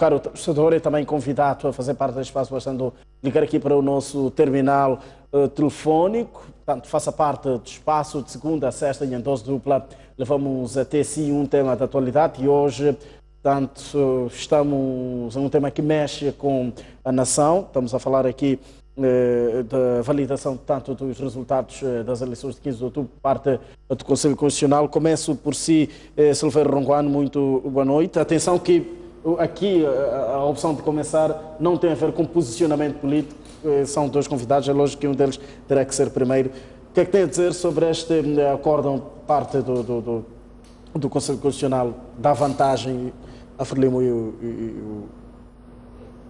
caro torcedor, é também convidado a fazer parte deste espaço, bastando ligar aqui para o nosso terminal telefónico. Portanto, faça parte do espaço de segunda a sexta em dose dupla. Levamos até si um tema da atualidade e hoje, portanto, estamos em um tema que mexe com a nação. Estamos a falar aqui da validação tanto dos resultados das eleições de 15 de outubro por parte do Conselho Constitucional. Começo por si, Silveira Ronguano, muito boa noite. Atenção que aqui a opção de começar não tem a ver com posicionamento político, são dois convidados, é lógico que um deles terá que ser primeiro. O que é que tem a dizer sobre este acórdão parte do Conselho Constitucional, da vantagem a Frelimo e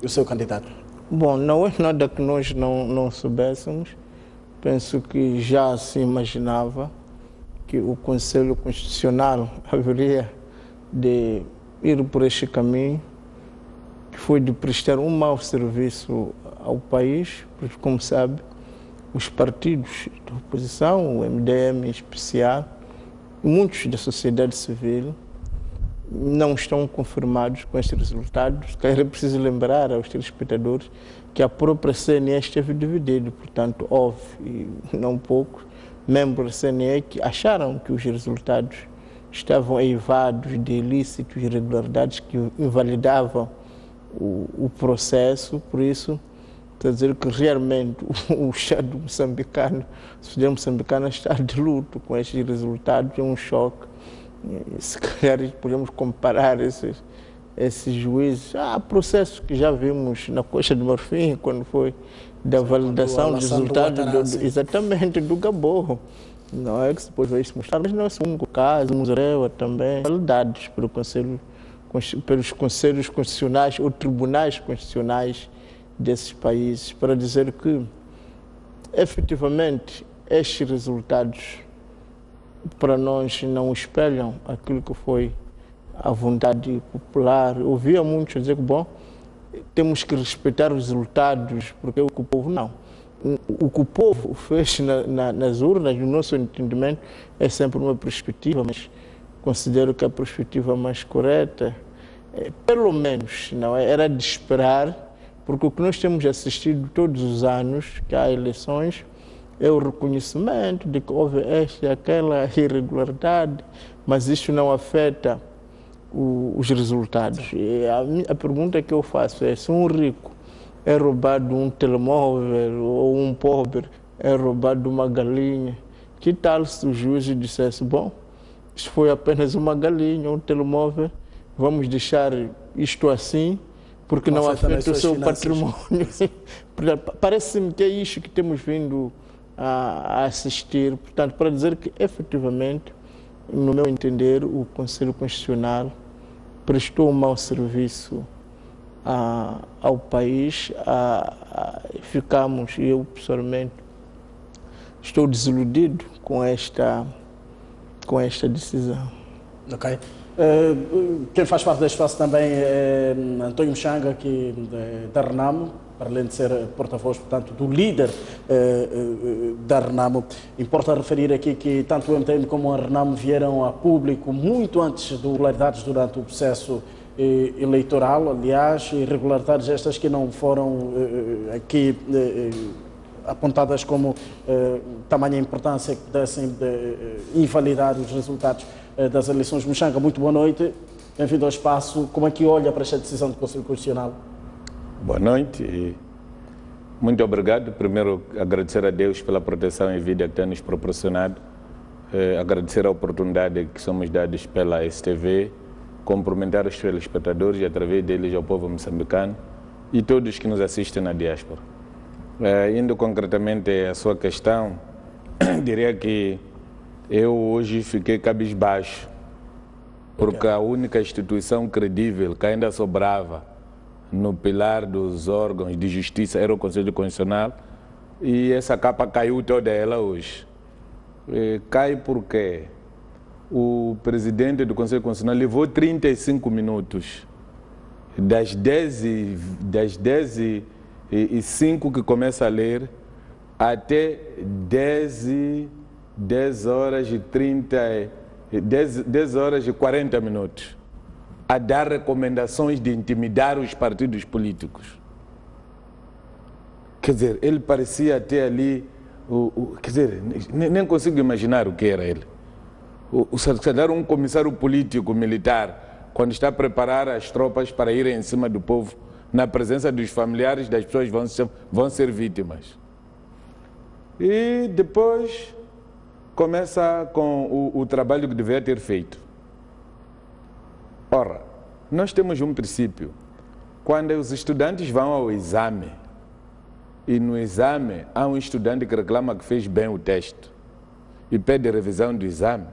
o seu candidato? Bom, não é nada que nós não soubéssemos. Penso que já se imaginava que o Conselho Constitucional haveria de ir por este caminho, que foi de prestar um mau serviço ao país, porque, como sabe, os partidos da oposição, o MDM em especial, e muitos da sociedade civil, não estão confirmados com estes resultados. É preciso lembrar aos telespectadores que a própria CNE esteve dividida, portanto, houve, e não poucos, membros da CNE que acharam que os resultados estavam eivados de ilícitos e irregularidades que invalidavam o processo. Por isso, quer dizer que realmente o Estado moçambicano, a sociedade moçambicana está de luto com estes resultados, é um choque. Se calhar podemos comparar esses juízes a processos que já vimos na Costa de Marfim, quando foi da validação dos resultados exatamente do Gabon. Não é que depois vai se mostrar, mas não é só um caso, Muzerewa também, validados pelos conselhos constitucionais ou tribunais constitucionais desses países, para dizer que, efetivamente, estes resultados para nós não espelham aquilo que foi a vontade popular. Eu ouvia muitos dizer que, bom, temos que respeitar os resultados, porque o que o povo não. O que o povo fez nas urnas, no nosso entendimento, é sempre uma perspectiva, mas considero que a perspectiva mais correta, pelo menos, não é, era de esperar, porque o que nós temos assistido todos os anos, que há eleições, é o reconhecimento de que houve esta e aquela irregularidade, mas isto não afeta os resultados. E a pergunta que eu faço é: se um rico é roubado um telemóvel ou um pobre é roubado uma galinha, que tal se o juiz dissesse: bom, isto foi apenas uma galinha, um telemóvel, vamos deixar isto assim, porque não afeta o seu patrimônio. Parece-me que é isto que temos vindo a assistir. Portanto, para dizer que, efetivamente, no meu entender, o Conselho Constitucional prestou um mau serviço ao país. Ficamos, e eu pessoalmente estou desiludido com esta decisão. Ok. Quem faz parte deste espaço também é António Mchanga, aqui da Renamo, para além de ser porta-voz, portanto, do líder da Renamo. Importa referir aqui que tanto o MTM como a Renamo vieram a público muito antes de irregularidades durante o processo eleitoral, aliás, irregularidades estas que não foram aqui apontadas como tamanha importância que pudessem invalidar os resultados das eleições. Mchanga, muito boa noite, bem-vindo ao espaço. Como é que olha para esta decisão do Conselho Constitucional? Boa noite e muito obrigado. Primeiro, agradecer a Deus pela proteção e vida que tem nos proporcionado, agradecer a oportunidade que somos dados pela STV, cumprimentar os telespectadores e, através deles, ao povo moçambicano e todos que nos assistem na diáspora. Indo concretamente à sua questão, diria que eu hoje fiquei cabisbaixo, porque a única instituição credível que ainda sobrava no pilar dos órgãos de justiça era o Conselho Constitucional, e essa capa caiu toda ela hoje. Cai porque o presidente do Conselho Constitucional levou 35 minutos, das 10h05 que começa a ler, até 10 horas e 40 minutos. a dar recomendações de intimidar os partidos políticos. Quer dizer, ele parecia ter ali, quer dizer, nem consigo imaginar o que era ele. Se dar um comissário político militar, quando está a preparar as tropas para irem em cima do povo, na presença dos familiares das pessoas vão ser vítimas. E depois começa com o trabalho que deveria ter feito. Ora, nós temos um princípio. Quando os estudantes vão ao exame, e no exame há um estudante que reclama que fez bem o teste e pede revisão do exame,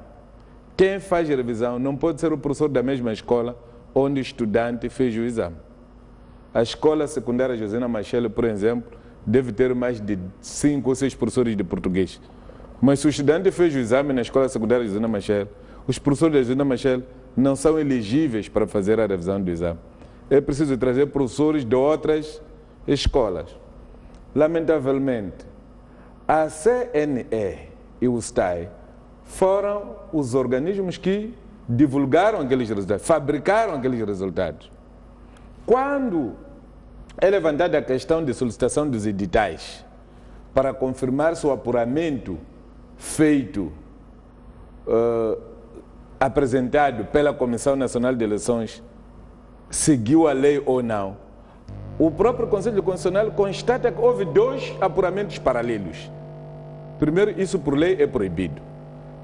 quem faz a revisão não pode ser o professor da mesma escola onde o estudante fez o exame. A escola secundária Josina Machel, por exemplo, deve ter mais de 5 ou 6 professores de português. Mas se o estudante fez o exame na escola secundária Josina Machel, os professores da Josina Machel não são elegíveis para fazer a revisão do exame. É preciso trazer professores de outras escolas. Lamentavelmente, a CNE e o STAI foram os organismos que divulgaram aqueles resultados, fabricaram aqueles resultados. Quando é levantada a questão de solicitação dos editais para confirmar se o apuramento feito, apresentado pela Comissão Nacional de Eleições seguiu a lei ou não, o próprio Conselho Constitucional constata que houve 2 apuramentos paralelos. Primeiro, isso por lei é proibido.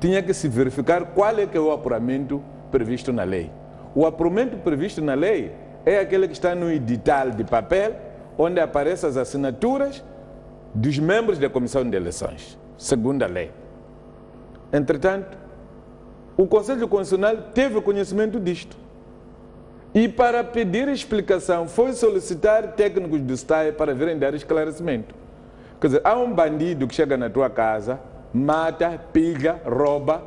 Tinha que se verificar qual é que é o apuramento previsto na lei. O apuramento previsto na lei é aquele que está no edital de papel, onde aparecem as assinaturas dos membros da Comissão de Eleições, segundo a lei. Entretanto, o Conselho Constitucional teve conhecimento disto. E para pedir explicação, foi solicitar técnicos do STAI para virem dar esclarecimento. Quer dizer, há um bandido que chega na tua casa, mata, pilha, rouba,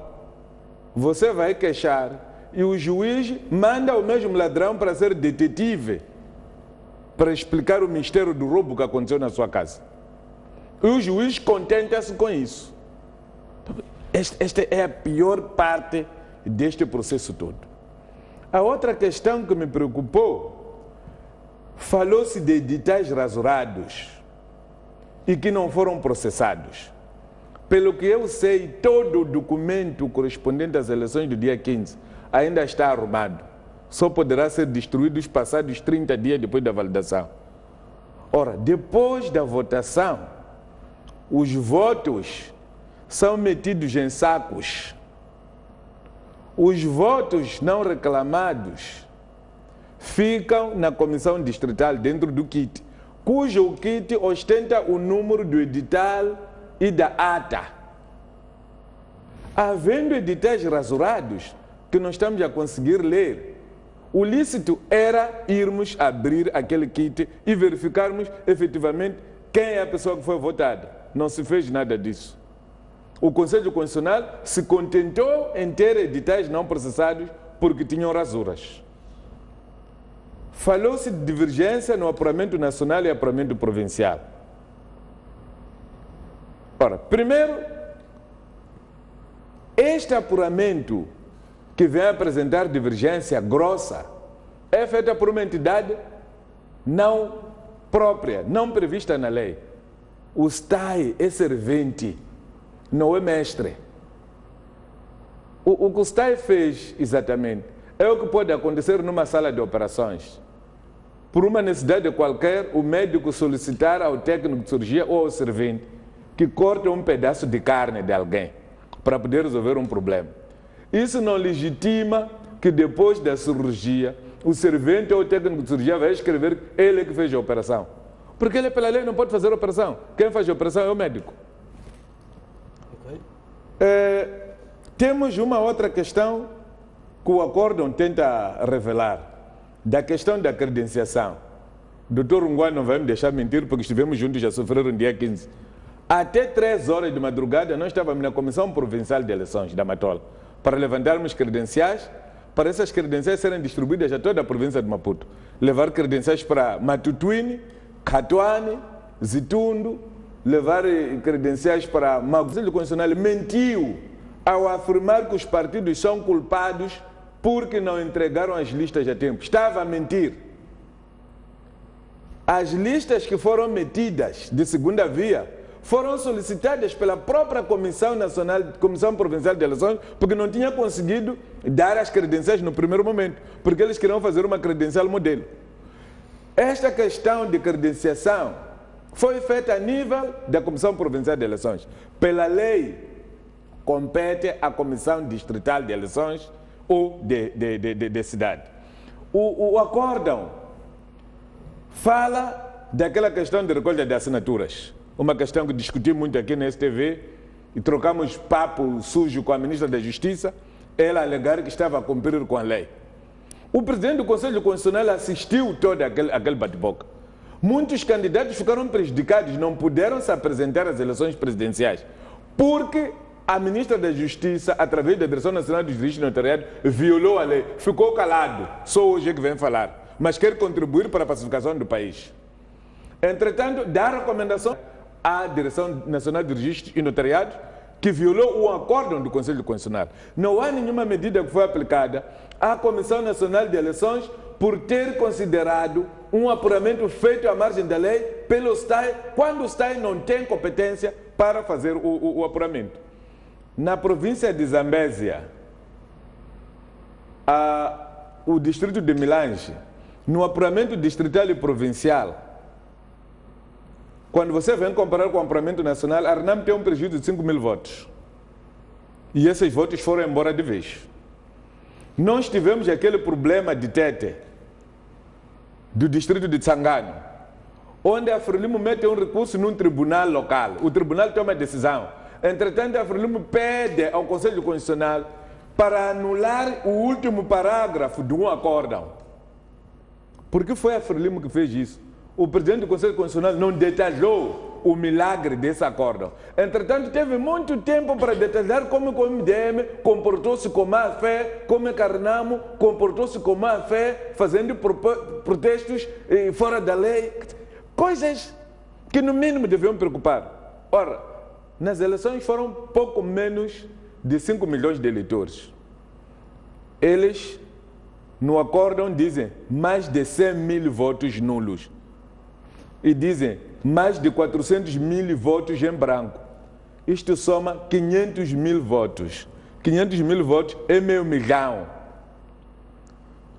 você vai queixar e o juiz manda o mesmo ladrão para ser detetive, para explicar o mistério do roubo que aconteceu na sua casa. E o juiz contenta-se com isso. Esta é a pior parte deste processo todo. A outra questão que me preocupou, falou-se de editais rasurados e que não foram processados. Pelo que eu sei, todo o documento correspondente às eleições do dia 15 ainda está arrumado. Só poderá ser destruído os passados 30 dias depois da validação. Ora, depois da votação, os votos são metidos em sacos. Os votos não reclamados ficam na comissão distrital dentro do kit, cujo kit ostenta o número do edital e da ata. Havendo editais rasurados que não estamos a conseguir ler, o lícito era irmos abrir aquele kit e verificarmos efetivamente quem é a pessoa que foi votada. Não se fez nada disso. O Conselho Constitucional se contentou em ter editais não processados porque tinham rasuras. Falou-se de divergência no apuramento nacional e apuramento provincial. Ora, primeiro, este apuramento que vem apresentar divergência grossa é feita por uma entidade não própria, não prevista na lei. O STAI é servente, não é mestre. O que o STAI fez exatamente é o que pode acontecer numa sala de operações. Por uma necessidade qualquer, o médico solicitar ao técnico de cirurgia ou ao servente que corte um pedaço de carne de alguém para poder resolver um problema. Isso não legitima que depois da cirurgia o servente ou o técnico de cirurgia vai escrever ele que fez a operação. Porque ele, pela lei, não pode fazer a operação. Quem faz a operação é o médico. Temos uma outra questão que o acórdão tenta revelar, da questão da credenciação. O doutor Unguá não vai me deixar mentir, porque estivemos juntos, já sofreram no dia 15. Até 3 horas de madrugada, nós estávamos na Comissão Provincial de Eleições da Matola, para levantarmos credenciais, para essas credenciais serem distribuídas a toda a província de Maputo. Levar credenciais para Matutuine, Catuane, Zitundo, levar credenciais para Maguzinho. O Conselho Constitucional mentiu ao afirmar que os partidos são culpados porque não entregaram as listas a tempo. Estava a mentir. As listas que foram metidas de segunda via foram solicitadas pela própria Comissão Provincial de Eleições, porque não tinha conseguido dar as credenciais no primeiro momento, porque eles queriam fazer uma credencial modelo. Esta questão de credenciação foi feita a nível da Comissão Provincial de Eleições. Pela lei, compete à Comissão Distrital de Eleições ou de cidade. O acórdão fala daquela questão de recolha de assinaturas. Uma questão que discuti muito aqui na STV e trocamos papo sujo com a ministra da Justiça, ela alegar que estava a cumprir com a lei. O presidente do Conselho Constitucional assistiu todo aquele bate-boca. Muitos candidatos ficaram prejudicados, não puderam se apresentar às eleições presidenciais, porque a ministra da Justiça, através da Direção Nacional dos Registros Notariado, violou a lei. Ficou calado, só hoje é que vem falar, mas quer contribuir para a pacificação do país. Entretanto, dá recomendação à Direção Nacional de Registros e Notariados, que violou o acórdão do Conselho Constitucional. Não há nenhuma medida que foi aplicada à Comissão Nacional de Eleições por ter considerado um apuramento feito à margem da lei pelo STAI, quando o STAI não tem competência para fazer o apuramento. Na província de Zambésia, o distrito de Milange, no apuramento distrital e provincial, quando você vem comparar com o apuramento nacional, a RNAM tem um prejuízo de 5 mil votos. E esses votos foram embora de vez. Nós tivemos aquele problema de Tete, do distrito de Tsangano, onde a Frelimo mete um recurso num tribunal local. O tribunal toma decisão. Entretanto, a Frelimo pede ao Conselho Constitucional para anular o último parágrafo de um acórdão. Por que foi a Frelimo que fez isso? O presidente do Conselho Constitucional não detalhou o milagre desse acórdão. Entretanto, teve muito tempo para detalhar como o MDM comportou-se com má fé, como a Carnamo comportou-se com má fé, fazendo protestos fora da lei. Coisas que, no mínimo, deviam preocupar. Ora, nas eleições foram pouco menos de 5 milhões de eleitores. Eles, no acórdão, dizem mais de 100 mil votos nulos. E dizem mais de 400 mil votos em branco. Isto soma 500 mil votos. 500 mil votos é meio milhão.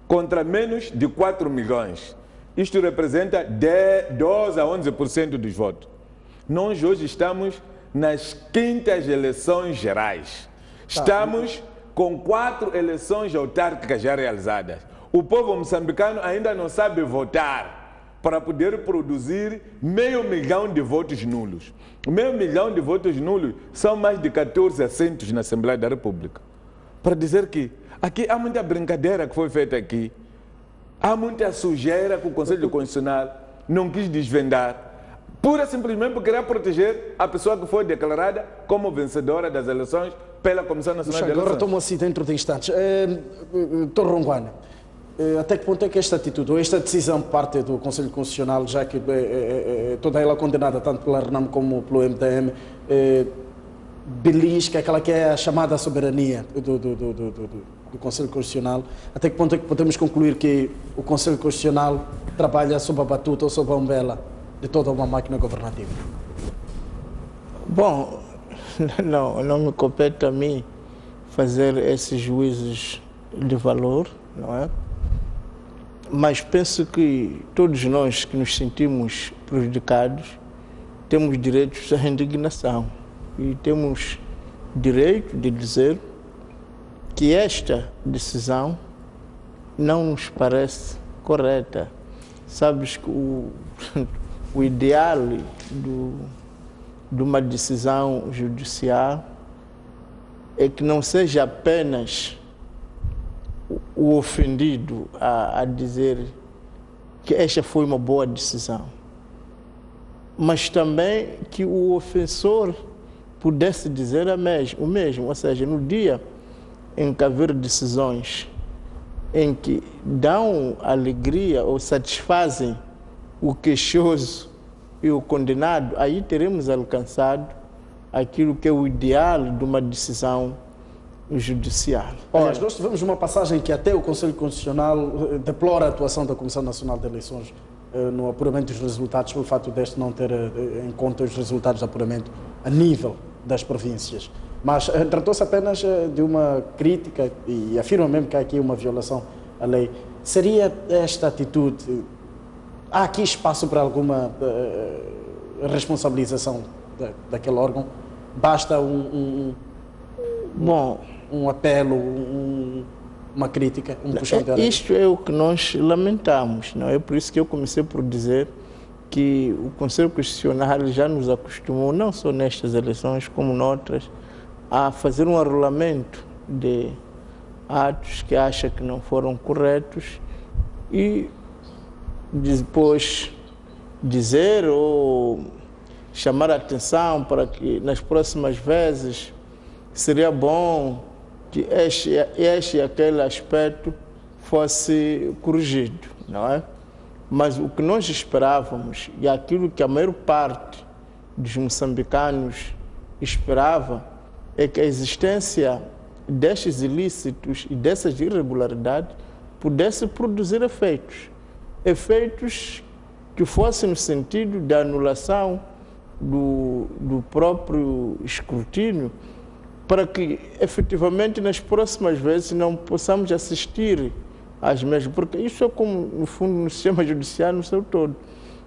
Contra menos de 4 milhões. Isto representa 12 a 11% dos votos. Nós hoje estamos nas 5ª eleições gerais. Estamos com 4 eleições autárquicas já realizadas. O povo moçambicano ainda não sabe votar para poder produzir 500 mil de votos nulos. 500 mil de votos nulos são mais de 14 assentos na Assembleia da República. Para dizer que aqui há muita brincadeira que foi feita aqui, há muita sujeira que o Conselho Constitucional não quis desvendar, pura e simplesmente por querer proteger a pessoa que foi declarada como vencedora das eleições pela Comissão Nacional de Eleições. Agora retomo-se dentro de instantes. Dr. Ronguana, até que ponto é que esta atitude, ou esta decisão parte do Conselho Constitucional, já que toda ela condenada tanto pela RNAM como pelo MDM, belisca aquela que é a chamada soberania do Conselho Constitucional, até que ponto é que podemos concluir que o Conselho Constitucional trabalha sob a batuta ou sob a umbela de toda uma máquina governativa? Bom, não me compete a mim fazer esses juízos de valor, não é? Mas penso que todos nós que nos sentimos prejudicados temos direitos à indignação e temos direito de dizer que esta decisão não nos parece correta. Sabes que o ideal de uma decisão judicial é que não seja apenas o ofendido a dizer que esta foi uma boa decisão, mas também que o ofensor pudesse dizer o mesmo, ou seja, no dia em que haver decisões em que dão alegria ou satisfazem o queixoso e o condenado, aí teremos alcançado aquilo que é o ideal de uma decisão judiciário. Olha, nós tivemos uma passagem que até o Conselho Constitucional deplora a atuação da Comissão Nacional de Eleições no apuramento dos resultados, pelo fato deste não ter em conta os resultados de apuramento a nível das províncias. Mas tratou-se apenas de uma crítica e afirma mesmo que há aqui uma violação à lei. Seria esta atitude, há aqui espaço para alguma responsabilização daquele órgão? Basta um apelo, uma crítica, um puxão de orelha? Isto é o que nós lamentamos, não é? Por isso que eu comecei por dizer que o Conselho Constitucional já nos acostumou, não só nestas eleições como noutras, a fazer um arrolamento de atos que acha que não foram corretos e depois dizer ou chamar a atenção para que nas próximas vezes seria bom que este e aquele aspecto fosse corrigido, não é? Mas o que nós esperávamos e aquilo que a maior parte dos moçambicanos esperava é que a existência destes ilícitos e dessas irregularidades pudesse produzir efeitos que fossem no sentido da anulação do próprio escrutínio, para que efetivamente nas próximas vezes não possamos assistir às mesmas, porque isso é como no fundo no sistema judiciário no seu todo.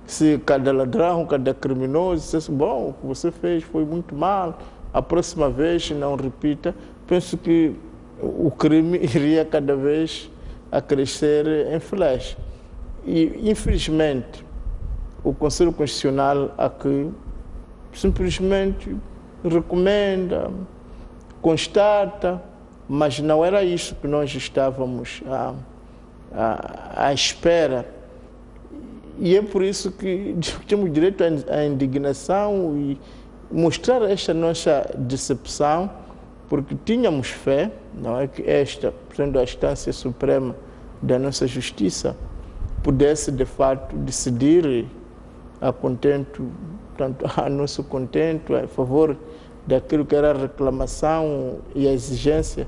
Se cada ladrão, cada criminoso dissesse, bom, o que você fez foi muito mal, a próxima vez não repita, penso que o crime iria cada vez a crescer em flash. E infelizmente o Conselho Constitucional aqui simplesmente recomenda, constata, mas não era isso que nós estávamos à espera. E é por isso que temos direito à indignação e mostrar esta nossa decepção, porque tínhamos fé, não é, que esta, sendo a instância suprema da nossa justiça, pudesse de fato decidir a contento, tanto a nosso contento, a favor daquilo que era a reclamação e a exigência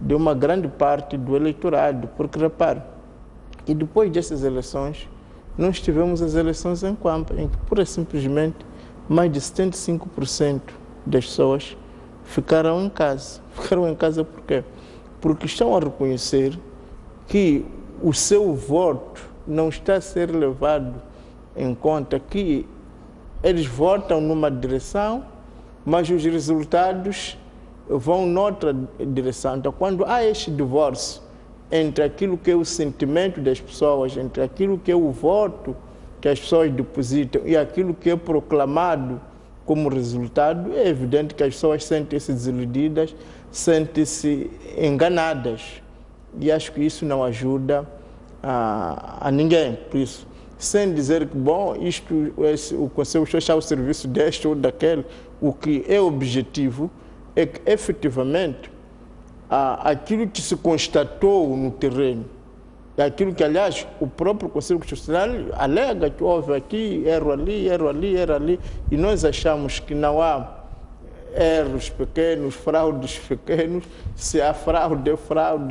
de uma grande parte do eleitorado. Porque, repare, e depois dessas eleições, nós tivemos as eleições em Nkwamba, em que, pura e simplesmente, mais de 75% das pessoas ficaram em casa. Ficaram em casa por quê? Porque estão a reconhecer que o seu voto não está a ser levado em conta, que eles votam numa direção, mas os resultados vão noutra direção. Então, quando há este divórcio entre aquilo que é o sentimento das pessoas, entre aquilo que é o voto que as pessoas depositam e aquilo que é proclamado como resultado, é evidente que as pessoas sentem-se desiludidas, sentem-se enganadas. E acho que isso não ajuda a ninguém. Por isso, sem dizer que, bom, o Conselho está ao serviço deste ou daquele, o que é objetivo é que, efetivamente, aquilo que se constatou no terreno, aquilo que, aliás, o próprio Conselho Constitucional alega que houve aqui, erro ali, e nós achamos que não há erros pequenos, fraudes pequenos, se há fraude,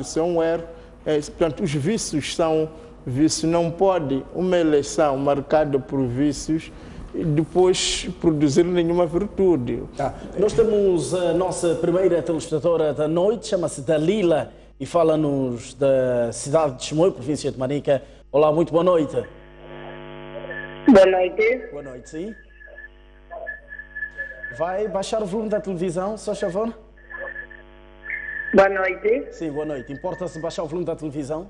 se é um erro. Portanto, os vícios são vícios. Não pode uma eleição marcada por vícios e depois produzir nenhuma virtude. Nós temos a nossa primeira telespectadora da noite, chama-se Dalila e fala-nos da cidade de Chimoio, província de Manica. Olá, muito boa noite. Boa noite. Boa noite, sim. Vai baixar o volume da televisão, só favor? Boa noite. Sim, boa noite. Importa-se baixar o volume da televisão?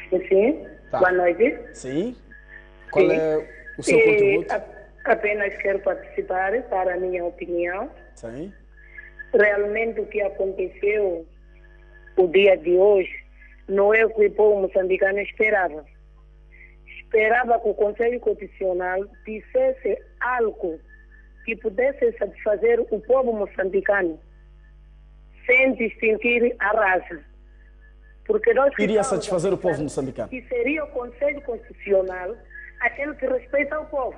Sim. Tá. Boa noite. Sim. Qual é o seu contributo? Apenas quero participar para a minha opinião. Sim. Realmente o que aconteceu o dia de hoje não é o que o povo moçambicano esperava. Esperava que o Conselho Constitucional dissesse algo que pudesse satisfazer o povo moçambicano, sem distinguir a raça. Porque nós iria satisfazer o povo moçambicano. Que seria o Conselho Constitucional aquele que respeita o povo.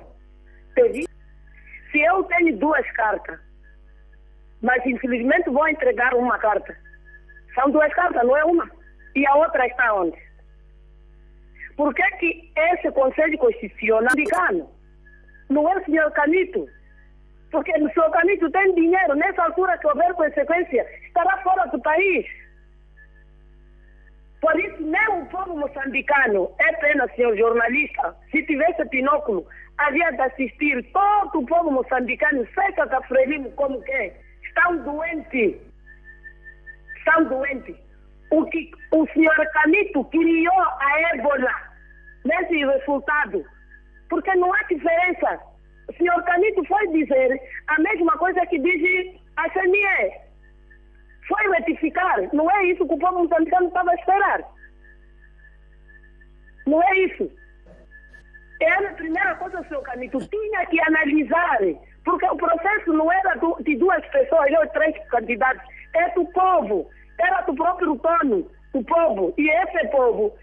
Se eu tenho duas cartas, Mas infelizmente vou entregar uma carta. São 2 cartas, não é uma. E a outra está onde? Por que esse Conselho Constitucional americano não é o senhor Canito? Porque o senhor Canito tem dinheiro, nessa altura que houver consequência, estará fora do país. Por isso, nem o povo moçambicano, é pena, senhor jornalista, se tivesse binóculo, havia de assistir todo o povo moçambicano, seca da Frelimo como que é. Estão doentes. Estão doentes. O que o senhor Canito criou a ébola nesse resultado, porque não há diferença. O senhor Canito foi dizer a mesma coisa que diz a CNE. Foi retificar. Não é isso que o povo moçambicano estava a esperar. Não é isso. É a primeira coisa, senhor Canito, tinha que analisar, porque o processo não era de 2 pessoas ou 3 candidatos, é do povo, era do próprio dono, do povo. E esse povo,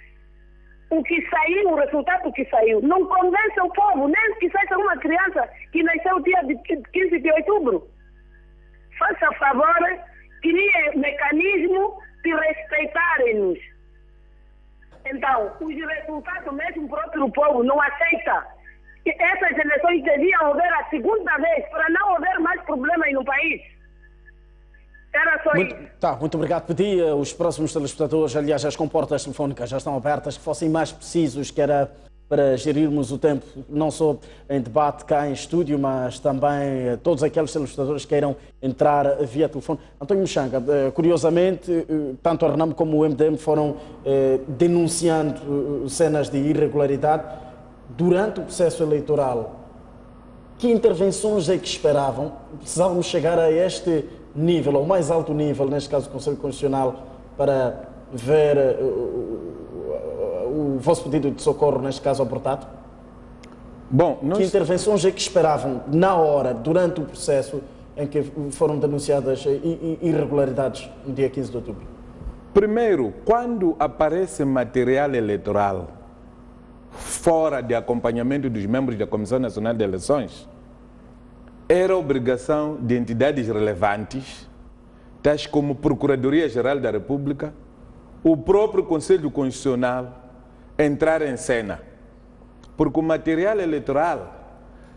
o que saiu, o resultado que saiu, não convence o povo, nem que seja uma criança que nasceu dia de 15 de outubro. Faça favor, crie mecanismo de respeitarem-nos. Então, os resultados mesmo o próprio povo não aceita. E essas eleições deviam haver a segunda vez, para não haver mais problemas no país. Era só isso. Muito obrigado. Pedi os próximos telespectadores, aliás, as comportas telefónicas já estão abertas, que fossem mais precisos, que era para gerirmos o tempo, não só em debate cá em estúdio, mas também todos aqueles telespectadores que queiram entrar via telefone. António Muxanga, curiosamente, tanto a RENAMO como o MDM foram denunciando cenas de irregularidade durante o processo eleitoral. Que intervenções é que esperavam? Precisávamos chegar a este nível, ao mais alto nível, neste caso o Conselho Constitucional, para ver o vosso pedido de socorro, neste caso, abortado? Bom, que intervenções é que esperavam na hora, durante o processo em que foram denunciadas irregularidades no dia 15 de outubro? Primeiro, quando aparece material eleitoral fora de acompanhamento dos membros da Comissão Nacional de Eleições, era obrigação de entidades relevantes, tais como Procuradoria-Geral da República, o próprio Conselho Constitucional, entrar em cena. Porque o material eleitoral,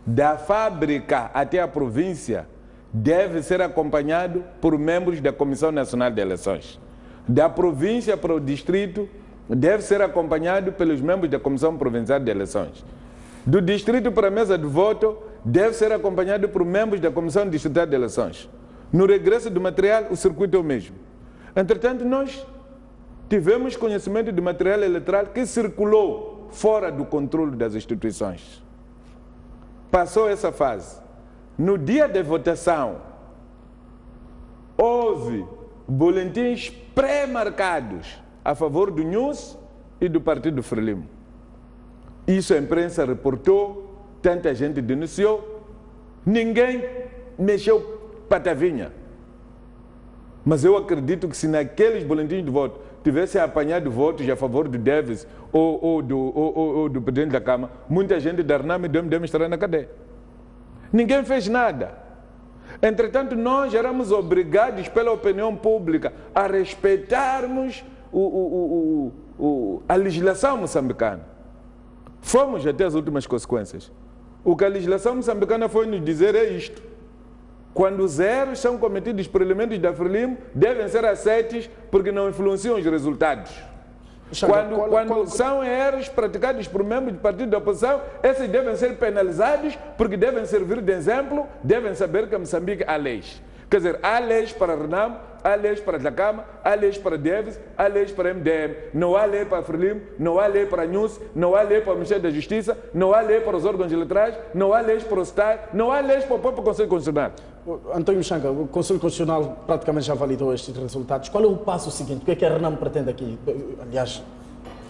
da fábrica até a província, deve ser acompanhado por membros da Comissão Nacional de Eleições. Da província para o distrito, deve ser acompanhado pelos membros da Comissão Provincial de Eleições. Do distrito para a mesa de voto, deve ser acompanhado por membros da Comissão Distrital de Eleições. No regresso do material, o circuito é o mesmo. Entretanto, nós tivemos conhecimento do material eleitoral que circulou fora do controle das instituições. Passou essa fase. No dia de votação, houve boletins pré-marcados a favor do NUS e do Partido Frelimo. Isso a imprensa reportou, tanta gente denunciou, ninguém mexeu patavinha. Mas eu acredito que se naqueles boletins de voto tivessem apanhado votos a favor do Davis ou do presidente da Câmara, muita gente da RENAMO e do MDM estará na cadeia. Ninguém fez nada. Entretanto, nós éramos obrigados pela opinião pública a respeitarmos a legislação moçambicana. Fomos até as últimas consequências. O que a legislação moçambicana foi nos dizer é isto: quando os erros são cometidos por elementos da Frelimo, devem ser aceitos porque não influenciam os resultados. Quando são erros praticados por membros do partido da oposição, esses devem ser penalizados porque devem servir de exemplo, devem saber que em Moçambique há leis. Quer dizer, há leis para a RENAMO, há leis para a Dlacama, há leis para a Davis, há leis para a MDM. Não há lei para a Frelimo, não há lei para a NUS, não há lei para o Ministério da Justiça, não há lei para os órgãos eleitorais, não há leis para o STAR, não há leis para o próprio Conselho Constitucional. António Muxanga, o Conselho Constitucional praticamente já validou estes resultados. Qual é o passo seguinte? O que é que a RENAMO pretende aqui? Aliás,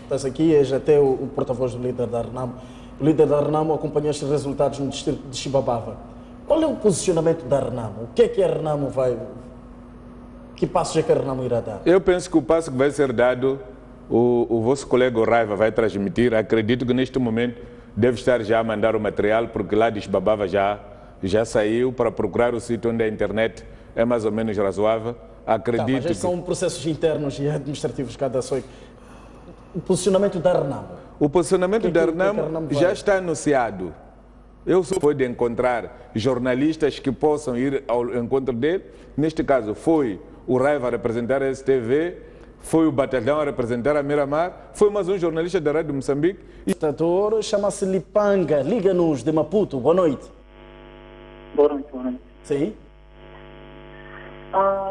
estás aqui, és até o porta-voz do líder da RENAMO. O líder da RENAMO acompanhou estes resultados no distrito de Chibabava. Qual é o posicionamento da RENAMO? O que é que a RENAMO vai... Que passos é que a RENAMO irá dar? Eu penso que o passo que vai ser dado, o vosso colega Raiva vai transmitir. Acredito que neste momento deve estar já a mandar o material, porque lá de Chibabava já saiu para procurar o sítio onde a internet é mais ou menos razoável. Acredito mas estes são processos internos e administrativos cada ações. O posicionamento da Renamo. O posicionamento da Renamo já está anunciado. Eu só fui de encontrar jornalistas que possam ir ao encontro dele. Neste caso, foi o Raiva a representar a STV, foi o Batalhão a representar a Miramar, foi mais um jornalista da Rádio Moçambique. O ditador chama-se Lipanga, liga-nos de Maputo. Boa noite. Boa noite, boa noite. Sim.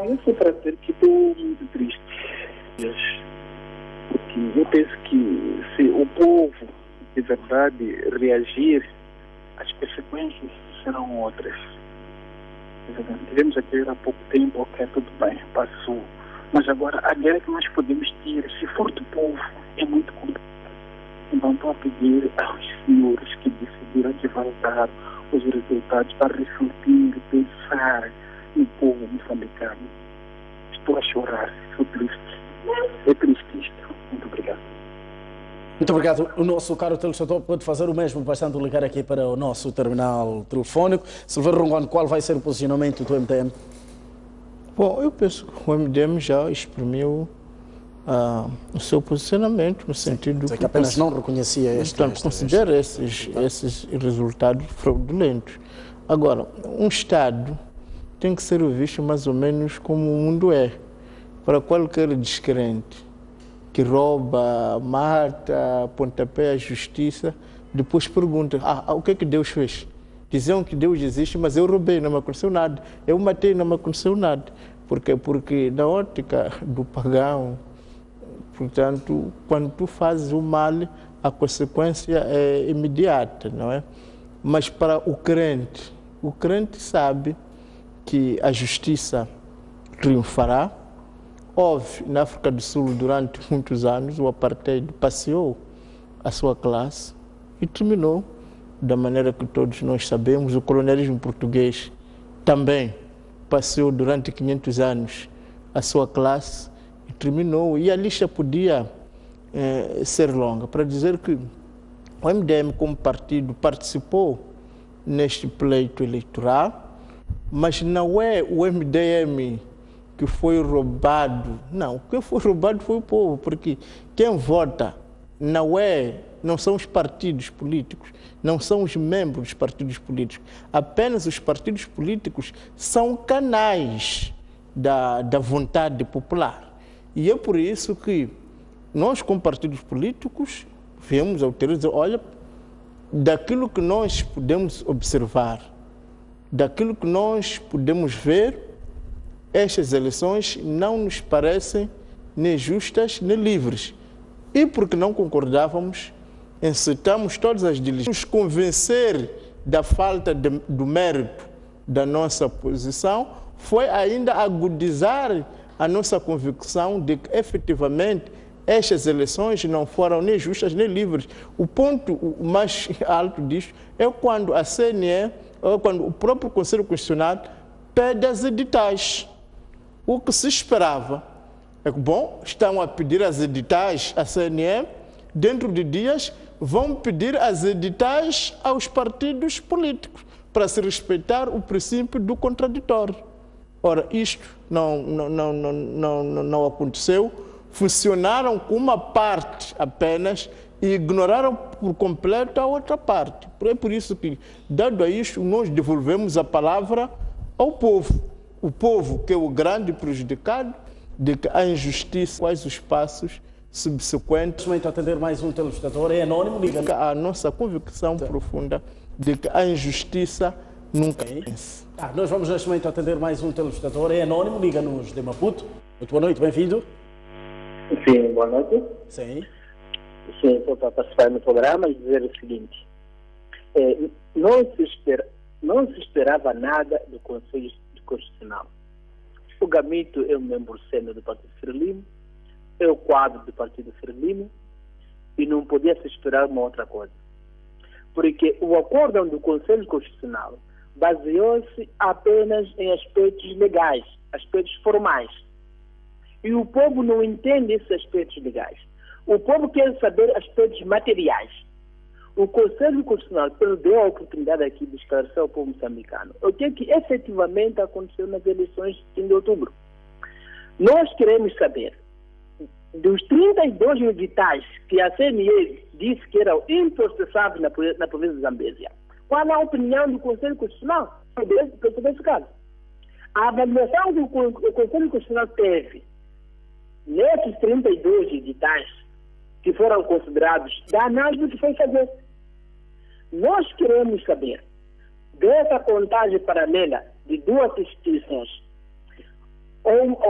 Eu sou para dizer que estou muito triste. Porque eu penso que se o povo de verdade reagir, as consequências serão outras. Tivemos a guerra há pouco tempo, ok, tudo bem, passou. Mas agora a guerra que nós podemos ter, se for do povo, é muito complicado. Então estou a pedir aos senhores que decidiram que vão dar os resultados para refletir, pensar no povo moçambicano. Estou a chorar, sou triste. É triste isto. Muito obrigado. Muito obrigado. O nosso caro telespectador pode fazer o mesmo, bastante ligar aqui para o nosso terminal telefónico. Silveira Rongoane, qual vai ser o posicionamento do MDM? Bom, eu penso que o MDM já exprimiu o seu posicionamento no sentido que apenas não reconhecia considera esses resultados fraudulentos. Agora, um Estado tem que ser visto mais ou menos como o mundo é. Para qualquer descrente que rouba, mata, pontapé a justiça, depois pergunta, o que é que Deus fez? Diziam que Deus existe, mas eu roubei, não me aconteceu nada. Eu matei, não me aconteceu nada. Porque na ótica do pagão, portanto, quando tu fazes o mal, a consequência é imediata, não é? Mas para o crente sabe que a justiça triunfará. Houve na África do Sul, durante muitos anos, o apartheid passeou a sua classe e terminou da maneira que todos nós sabemos. O colonialismo português também passeou durante 500 anos a sua classe e terminou. E a lista podia ser longa, para dizer que o MDM, como partido, participou neste pleito eleitoral, mas não é o MDM que foi roubado. Não, o que foi roubado foi o povo, porque quem vota não são os partidos políticos, não são os membros dos partidos políticos. Apenas os partidos políticos são canais da vontade popular. E é por isso que nós, como partidos políticos, viemos ao ter dizer, olha, daquilo que nós podemos observar, daquilo que nós podemos ver, estas eleições não nos parecem nem justas nem livres. E porque não concordávamos, encetamos todas as diligências. Nos convencer da falta do mérito da nossa posição foi ainda agudizar a nossa convicção de que, efetivamente, estas eleições não foram nem justas nem livres. O ponto mais alto disto é quando a CNE, ou quando o próprio Conselho Constitucional pede as editais. O que se esperava é que, estão a pedir as editais à CNE, dentro de dias vão pedir as editais aos partidos políticos, para se respeitar o princípio do contraditório. Ora, isto não aconteceu, funcionaram com uma parte apenas e ignoraram por completo a outra parte. É por isso que, dado a isto, nós devolvemos a palavra ao povo. O povo que é o grande prejudicado de que a injustiça, quais os passos subsequentes. Muito atender mais um telespectador, é anônimo, liga. A nossa convicção profunda de que a injustiça nunca vence. Nós vamos neste momento atender mais um telespectador, é anônimo, liga-nos de Maputo. Muito boa noite, bem-vindo. Sim, boa noite. Sim. Sim, estou para participar no programa e dizer o seguinte. Não se esperava nada do Conselho Constitucional. O Gamito é o membro sênior do Partido Frelimo, é o quadro do Partido Frelimo e não podia se esperar uma outra coisa. Porque o acórdão do Conselho Constitucional baseou-se apenas em aspectos legais, aspectos formais. E o povo não entende esses aspectos legais. O povo quer saber aspectos materiais. o Conselho Constitucional perdeu a oportunidade aqui de esclarecer ao povo moçambicano o que efetivamente aconteceu nas eleições de 5 de outubro. Nós queremos saber, dos 32 editais que a CNE disse que eram improcessáveis na província de Zambésia, qual é a opinião do Conselho Constitucional sobre esse caso? A avaliação que o Conselho Constitucional teve nesses 32 editais que foram considerados da análise que foi fazer. Nós queremos saber dessa contagem paralela de duas instituições, ou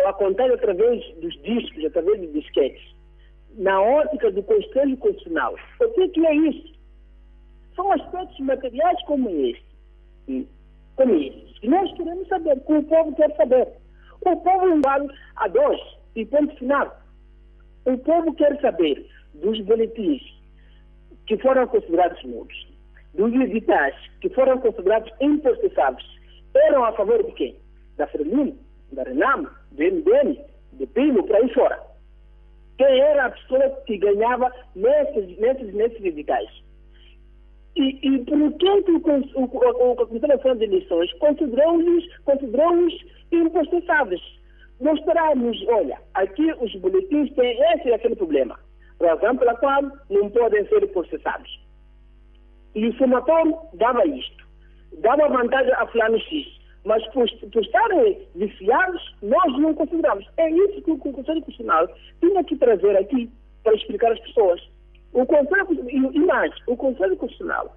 a contagem através dos discos, através de disquetes, na ótica do Conselho Constitucional. O que é isso? São aspectos materiais como este. E nós queremos saber, que o povo quer saber. O povo igual a 2, e ponto final. O povo quer saber dos boletins que foram considerados nulos, dos editais que foram considerados improcessáveis, eram a favor de quem? Da Frelimo, da Renamo, do MDM, do PIMO, por aí fora. Quem era a pessoa que ganhava nesses editais? E por que o Comissão Nacional de Eleições considerou-os improcessáveis? Mostrarmos, olha, aqui os boletins têm esse e aquele problema, razão pela qual não podem ser processados. E o somatório dava isto, dava vantagem a fulano X, mas por estarem viciados, nós não consideramos. É isso que o Conselho Constitucional tinha que trazer aqui para explicar às pessoas. O Conselho Constitucional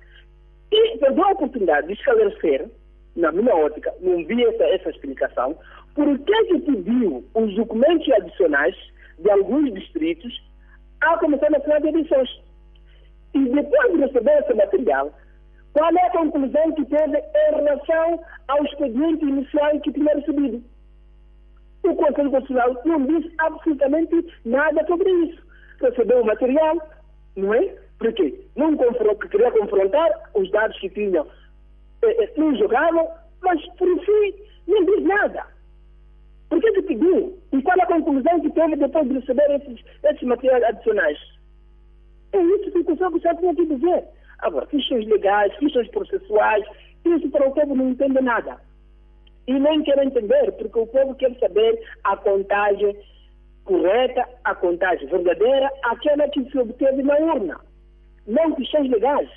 perdeu a oportunidade de esclarecer, na minha ótica, não vi essa explicação, por que pediu os documentos adicionais de alguns distritos à Comissão Nacional de Eleições. E depois de receber esse material, qual é a conclusão que teve em relação ao expediente inicial que tinha recebido? O Conselho Constitucional não disse absolutamente nada sobre isso. Recebeu o material, não é? Porque queria confrontar os dados que tinham, não jogavam, mas por fim não diz nada. Por que pediu? E qual é a conclusão que teve depois de receber esses materiais adicionais? É isso que o Conselho Constitucional tinha que dizer. Agora, questões legais, questões processuais, isso para o povo não entende nada. E nem quer entender, porque o povo quer saber a contagem correta, a contagem verdadeira, aquela que se obteve na urna. Não questões legais.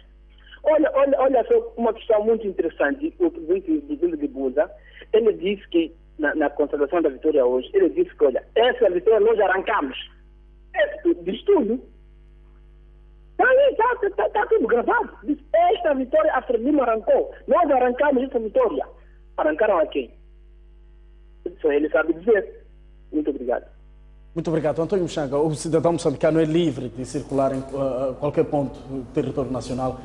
Olha só uma questão muito interessante. O presidente de Buza, ele disse que, na constatação da vitória hoje, ele disse que, olha, essa vitória nós arrancamos. Diz tudo. Está tudo gravado. Diz, esta vitória a Frelimo arrancou. Nós arrancamos essa vitória. Arrancaram a quem? Só ele sabe dizer. Muito obrigado. Muito obrigado. António Mchanga, o cidadão moçambicano é livre de circular em qualquer ponto do território nacional,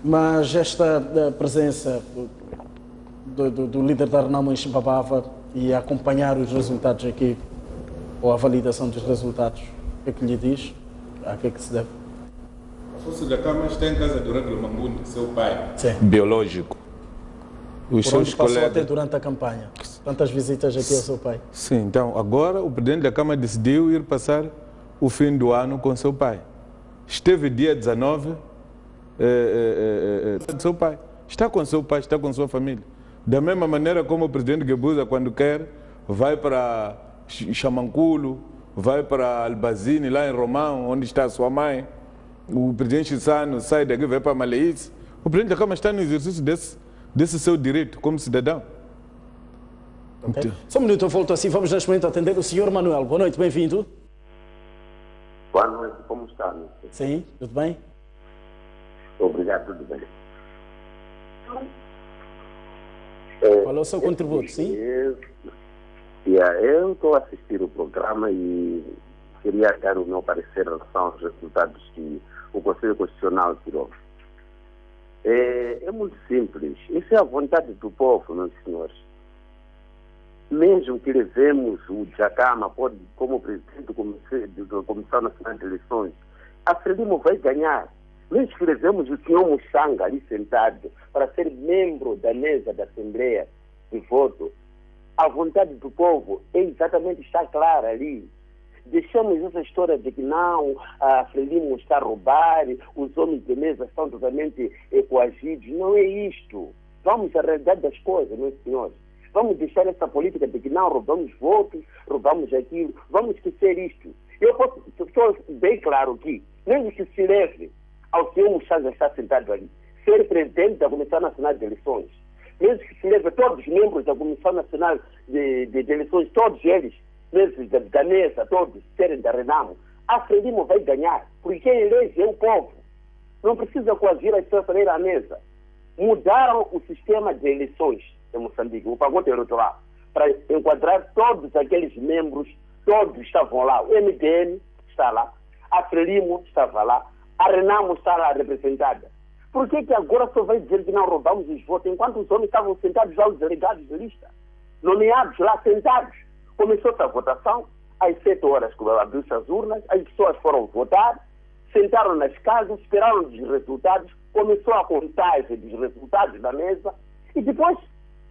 mas esta presença do líder da Renamo em Chimbabava e acompanhar os resultados aqui, ou a validação dos resultados, o que é que lhe diz? A que é que se deve? Afonso da Cama está em casa durante o Mangundo, seu pai. Sim. Biológico. Os Por onde seus passou colegas... até durante a campanha. Tantas visitas aqui ao seu pai. Sim, então agora o presidente da Câmara decidiu ir passar o fim do ano com seu pai. Esteve dia 19 de seu pai. Está com seu pai, está com sua família. Da mesma maneira como o presidente Gebuza, quando quer, vai para Chamanculo, vai para Albazini, lá em Romão, onde está a sua mãe. O presidente Chissano sai daqui e vai para Maleice. O presidente da Câmara está no exercício desse seu direito como cidadão. Okay. Só um minuto, eu volto assim. Vamos neste momento atender o senhor Manuel. Boa noite, bem-vindo. Boa noite, como está? Sim, tudo bem? Obrigado, tudo bem. Qual é o seu contributo, sim? Eu estou a assistir o programa e queria dar o meu parecer em relação aos resultados que o Conselho Constitucional tirou. É muito simples. Isso é a vontade do povo, meus senhores. Mesmo que levemos o Djacama como presidente da Comissão Nacional de Eleições, a Frelimo vai ganhar. Mesmo que levemos o senhor Muxanga ali sentado para ser membro da mesa da Assembleia de voto, a vontade do povo está clara ali. deixamos essa história de que não, a Frelimo está a roubar, os homens de mesa estão totalmente coagidos. Não é isto. Vamos à realidade das coisas, meus senhores. Vamos deixar essa política de que não roubamos votos, roubamos aquilo. Vamos esquecer isto. Estou bem claro aqui, mesmo que se leve ao senhor Muxanga está sentado ali, ser presidente da Comissão Nacional de Eleições, mesmo que se leve todos os membros da Comissão Nacional de Eleições, todos eles, membros da mesa, todos serem da Renamo, a Frelimo vai ganhar, porque quem elege é o povo. Não precisa coagir as pessoas para ir à mesa. Mudaram o sistema de eleições em Moçambique, o pacote eleitoral, para enquadrar todos aqueles membros, todos estavam lá. O MDM está lá, a Frelimo estava lá, a Renamo está lá representada. Por que agora só vai dizer que não roubamos os votos, enquanto os homens estavam sentados lá, os delegados de lista, nomeados lá, sentados? Começou-se a votação, às 7 horas que abriu-se as urnas, as pessoas foram votar, sentaram nas casas, esperaram os resultados, começou a contagem dos resultados da mesa, e depois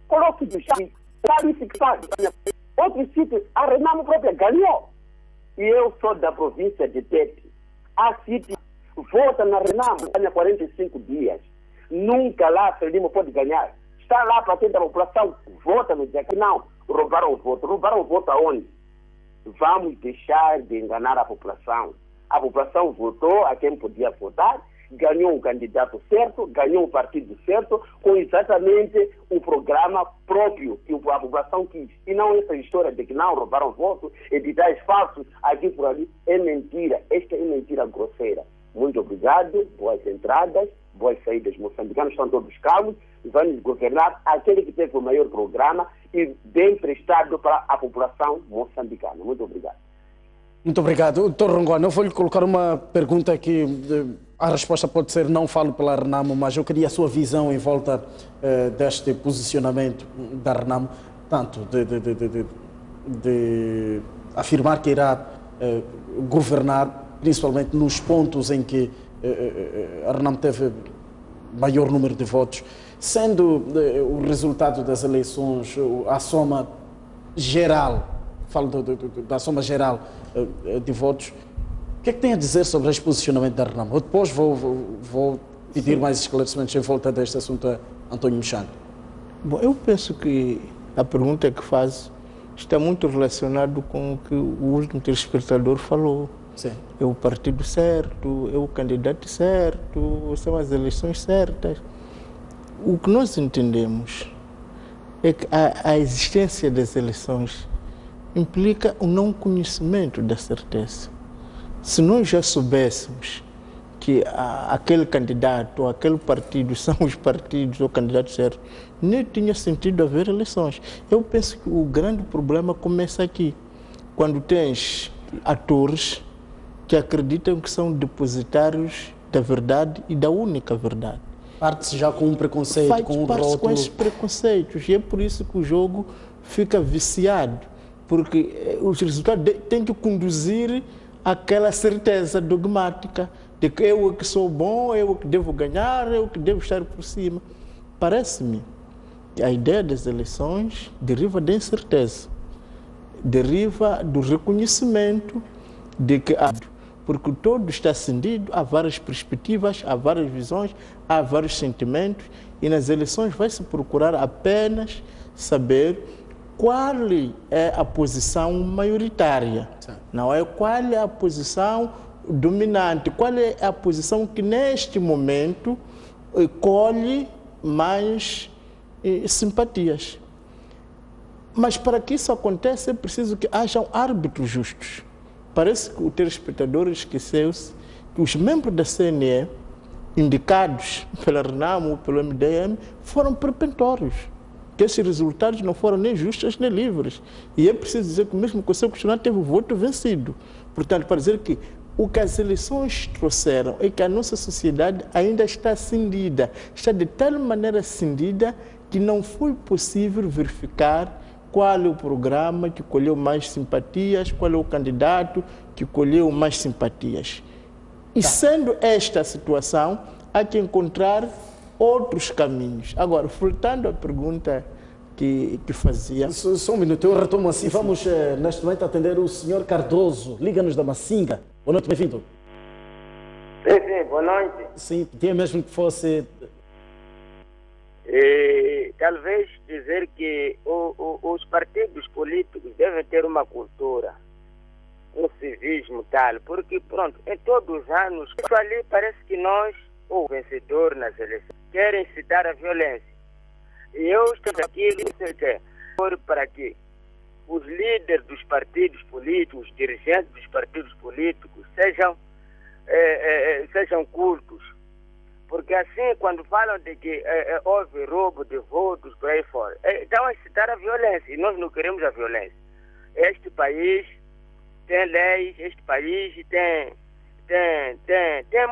colocou-se está ali fixado. Outro sítio, a Renamo própria ganhou. E eu sou da província de Tete. A sítio vota na Renamo, ganha 45 dias. Nunca lá a Frelimo pode ganhar. Está lá para tentar a população, vota no dia que não. Roubaram o voto. Roubaram o voto aonde? Vamos deixar de enganar a população. A população votou a quem podia votar, ganhou um candidato certo, ganhou um partido certo, com exatamente o programa próprio que a população quis. E não essa história de que não roubaram voto, editais falsos aqui por ali. É mentira. Esta é mentira grosseira. Muito obrigado, boas entradas, boas saídas. Os moçambicanos estão todos calmos e vamos governar aquele que teve o maior programa e bem prestado para a população moçambicana. Muito obrigado. Muito obrigado. Doutor Rongoana, eu vou lhe colocar uma pergunta que a resposta pode ser não falo pela Renamo, mas eu queria a sua visão em volta deste posicionamento da Renamo, tanto de afirmar que irá governar, principalmente nos pontos em que a Renamo teve maior número de votos, sendo o resultado das eleições a soma geral, falo da soma geral de votos. O que é que tem a dizer sobre este posicionamento da Renamo? Eu depois vou pedir mais esclarecimentos em volta deste assunto a António Muxanga. Bom, eu penso que a pergunta que faz está muito relacionado com o que o último telespectador falou. Sim. É o partido certo, é o candidato certo, são as eleições certas. O que nós entendemos é que a existência das eleições implica o não conhecimento da certeza. Se nós já soubéssemos que aquele candidato ou aquele partido são os partidos ou candidatos certos, nem tinha sentido haver eleições. Eu penso que o grande problema começa aqui, quando tens atores que acreditam que são depositários da verdade e da única verdade. Parte-se já com um preconceito, com um rótulo. Com esses preconceitos, e é por isso que o jogo fica viciado, porque os resultados têm que conduzir àquela certeza dogmática de que eu é que sou bom, eu é que devo ganhar, eu é que devo estar por cima. Parece-me que a ideia das eleições deriva da incerteza, deriva do reconhecimento de que porque todo está cindido, há várias perspectivas, há várias visões, há vários sentimentos, e nas eleições vai-se procurar apenas saber qual é a posição maioritária, não é qual é a posição dominante, qual é a posição que neste momento colhe mais simpatias. Mas para que isso aconteça é preciso que hajam árbitros justos. Parece que o telespectador esqueceu-se que os membros da CNE, indicados pela Renamo ou pelo MDM, foram preventórios, que esses resultados não foram nem justos nem livres. E é preciso dizer que mesmo o Conselho Constitucional teve o voto vencido. Portanto, para dizer que o que as eleições trouxeram é que a nossa sociedade ainda está cindida, está de tal maneira cindida que não foi possível verificar qual é o programa que colheu mais simpatias, qual é o candidato que colheu mais simpatias. E sendo esta a situação, há que encontrar outros caminhos. Agora, voltando à pergunta que fazia. Só um minuto, eu retomo assim. Vamos neste momento atender o senhor Cardoso, liga-nos da Macinga. Boa noite, bem-vindo. Sim, boa noite. Sim, tinha mesmo que fosse... Talvez dizer que os partidos políticos devem ter uma cultura, um civismo tal, porque pronto, em todos os anos, isso ali parece que nós, o vencedor nas eleições, querem incitar a violência. E eu estou aqui, não sei o que, para que os líderes dos partidos políticos, os dirigentes dos partidos políticos, sejam cultos. Porque assim, quando falam de que houve roubo de votos por aí fora, estão a incitar a violência, e nós não queremos a violência. Este país tem leis, este país tem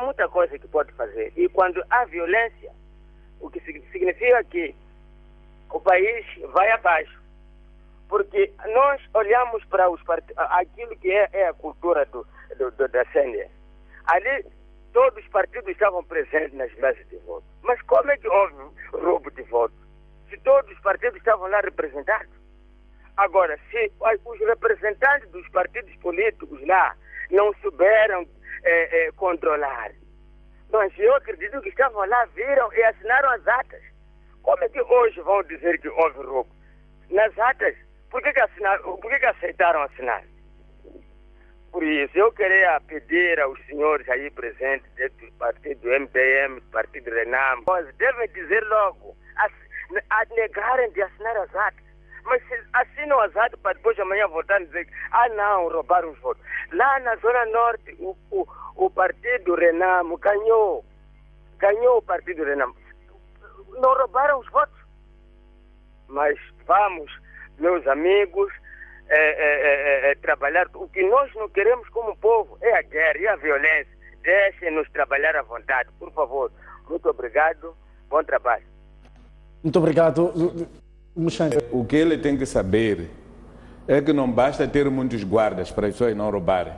muita coisa que pode fazer. E quando há violência, o que significa que o país vai abaixo. Porque nós olhamos para os aquilo que é a cultura da CNE. Ali, todos os partidos estavam presentes nas mesas de voto. Mas como é que houve roubo de voto? Se todos os partidos estavam lá representados. Agora, se os representantes dos partidos políticos lá não souberam controlar, mas eu acredito que estavam lá, viram e assinaram as atas. Como é que hoje vão dizer que houve roubo? Nas atas, por que aceitaram assinar? Por isso, eu queria pedir aos senhores aí presentes do partido MDM, do partido Renam, devem dizer logo, a negarem de assinar as atas. Mas se assinam as atas para depois amanhã voltar e dizer, não, roubaram os votos. Lá na Zona Norte, o partido Renam ganhou o partido Renam. Não roubaram os votos. Mas vamos, meus amigos, trabalhar. O que nós não queremos como povo é a guerra e a violência. Deixem-nos trabalhar à vontade, por favor. Muito obrigado, bom trabalho. Muito obrigado. O que ele tem que saber é que não basta ter muitos guardas para as pessoas não roubarem.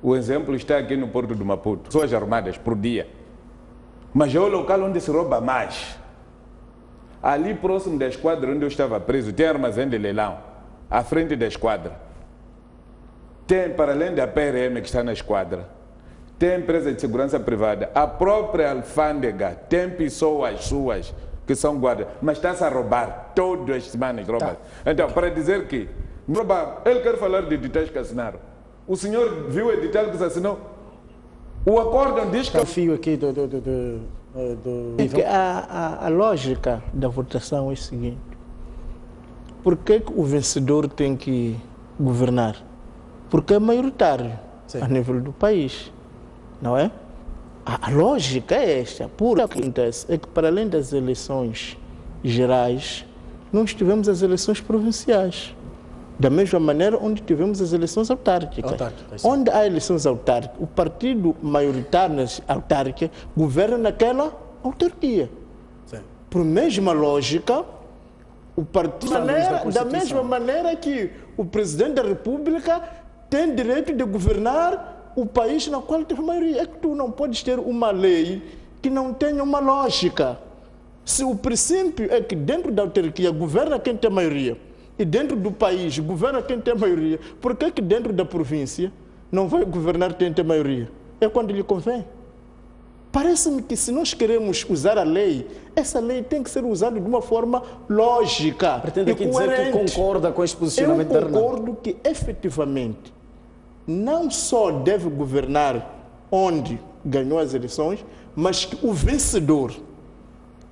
O exemplo está aqui no Porto do Maputo, pessoas armadas por dia. Mas é o local onde se rouba mais. Ali próximo da esquadra onde eu estava preso, tem armazém de leilão, à frente da esquadra. Tem, para além da PRM que está na esquadra, tem empresa de segurança privada, a própria alfândega tem pessoas suas que são guardas, mas está-se a roubar, todas as semanas rouba. Então, para dizer que roubar, ele quer falar de editais que assinaram. O senhor viu o edital que se assinou? O acórdão diz que... O fio aqui É que a lógica da votação é a seguinte. Por que o vencedor tem que governar? Porque é maioritário a nível do país, não é? A lógica é esta. Por o que acontece é que, para além das eleições gerais, nós tivemos as eleições provinciais. Da mesma maneira onde tivemos as eleições autárquicas. Onde há eleições autárquicas, o partido maioritário nas autárquicas governa naquela autarquia. Sim. Por mesma lógica, o partido da mesma maneira que o presidente da República tem direito de governar o país na qual tem maioria. É que tu não podes ter uma lei que não tenha uma lógica. Se o princípio é que dentro da autarquia governa quem tem maioria, e dentro do país governa quem tem maioria, por que dentro da província não vai governar quem tem maioria? É quando lhe convém. Parece-me que se nós queremos usar a lei, essa lei tem que ser usada de uma forma lógica. Pretende aqui dizer que concorda com esse posicionamento da Renam? Eu concordo que efetivamente não só deve governar onde ganhou as eleições, mas que o vencedor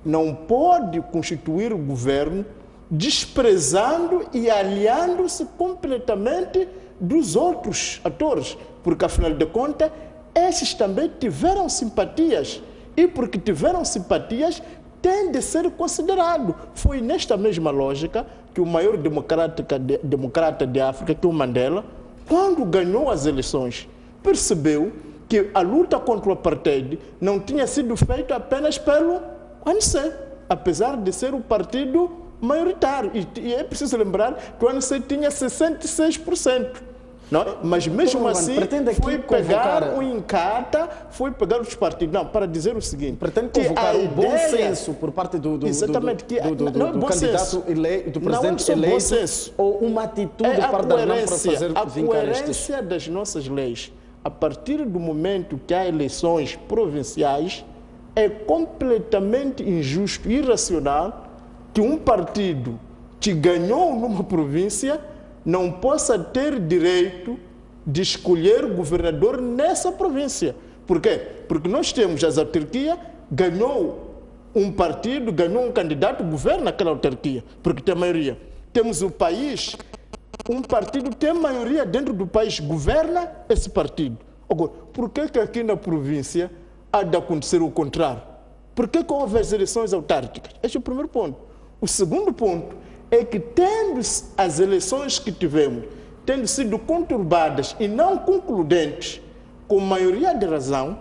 não pode constituir o governo desprezando e aliando-se completamente dos outros atores, porque afinal de contas, esses também tiveram simpatias, e porque tiveram simpatias, tem de ser considerado. Foi nesta mesma lógica que o maior democrata de África, que é o Mandela, quando ganhou as eleições, percebeu que a luta contra o apartheid não tinha sido feita apenas pelo ANC, apesar de ser o partido maioritário. E é preciso lembrar que o ANC tinha 66%. Não? Mas mesmo assim, foi pegar o INCATA, foi pegar os partidos. Não, para dizer o seguinte... Pretende convocar o bom senso por parte do candidato eleito, do presidente eleito, ou uma atitude de parte da Renamo para fazer a coerência das nossas leis. A partir do momento que há eleições provinciais, é completamente injusto e irracional que um partido que ganhou numa província não possa ter direito de escolher governador nessa província. Por quê? Porque nós temos as autarquias, ganhou um partido, ganhou um candidato, governa aquela autarquia, porque tem maioria. Temos o país, um partido tem maioria dentro do país, governa esse partido. Agora, por que aqui na província há de acontecer o contrário? Por que houve as eleições autárquicas? Este é o primeiro ponto. O segundo ponto é que, tendo as eleições que tivemos, tendo sido conturbadas e não concludentes, com maioria de razão,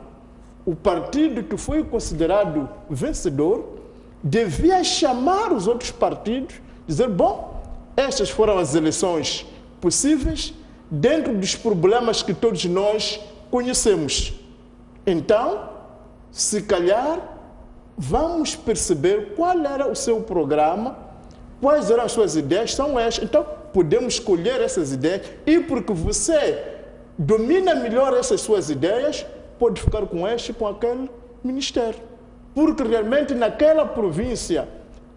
o partido que foi considerado vencedor devia chamar os outros partidos, dizer, bom, estas foram as eleições possíveis dentro dos problemas que todos nós conhecemos. Então, se calhar, vamos perceber qual era o seu programa, quais eram as suas ideias, são estas. Então, podemos escolher essas ideias e porque você domina melhor essas suas ideias, pode ficar com este e com aquele ministério. Porque realmente naquela província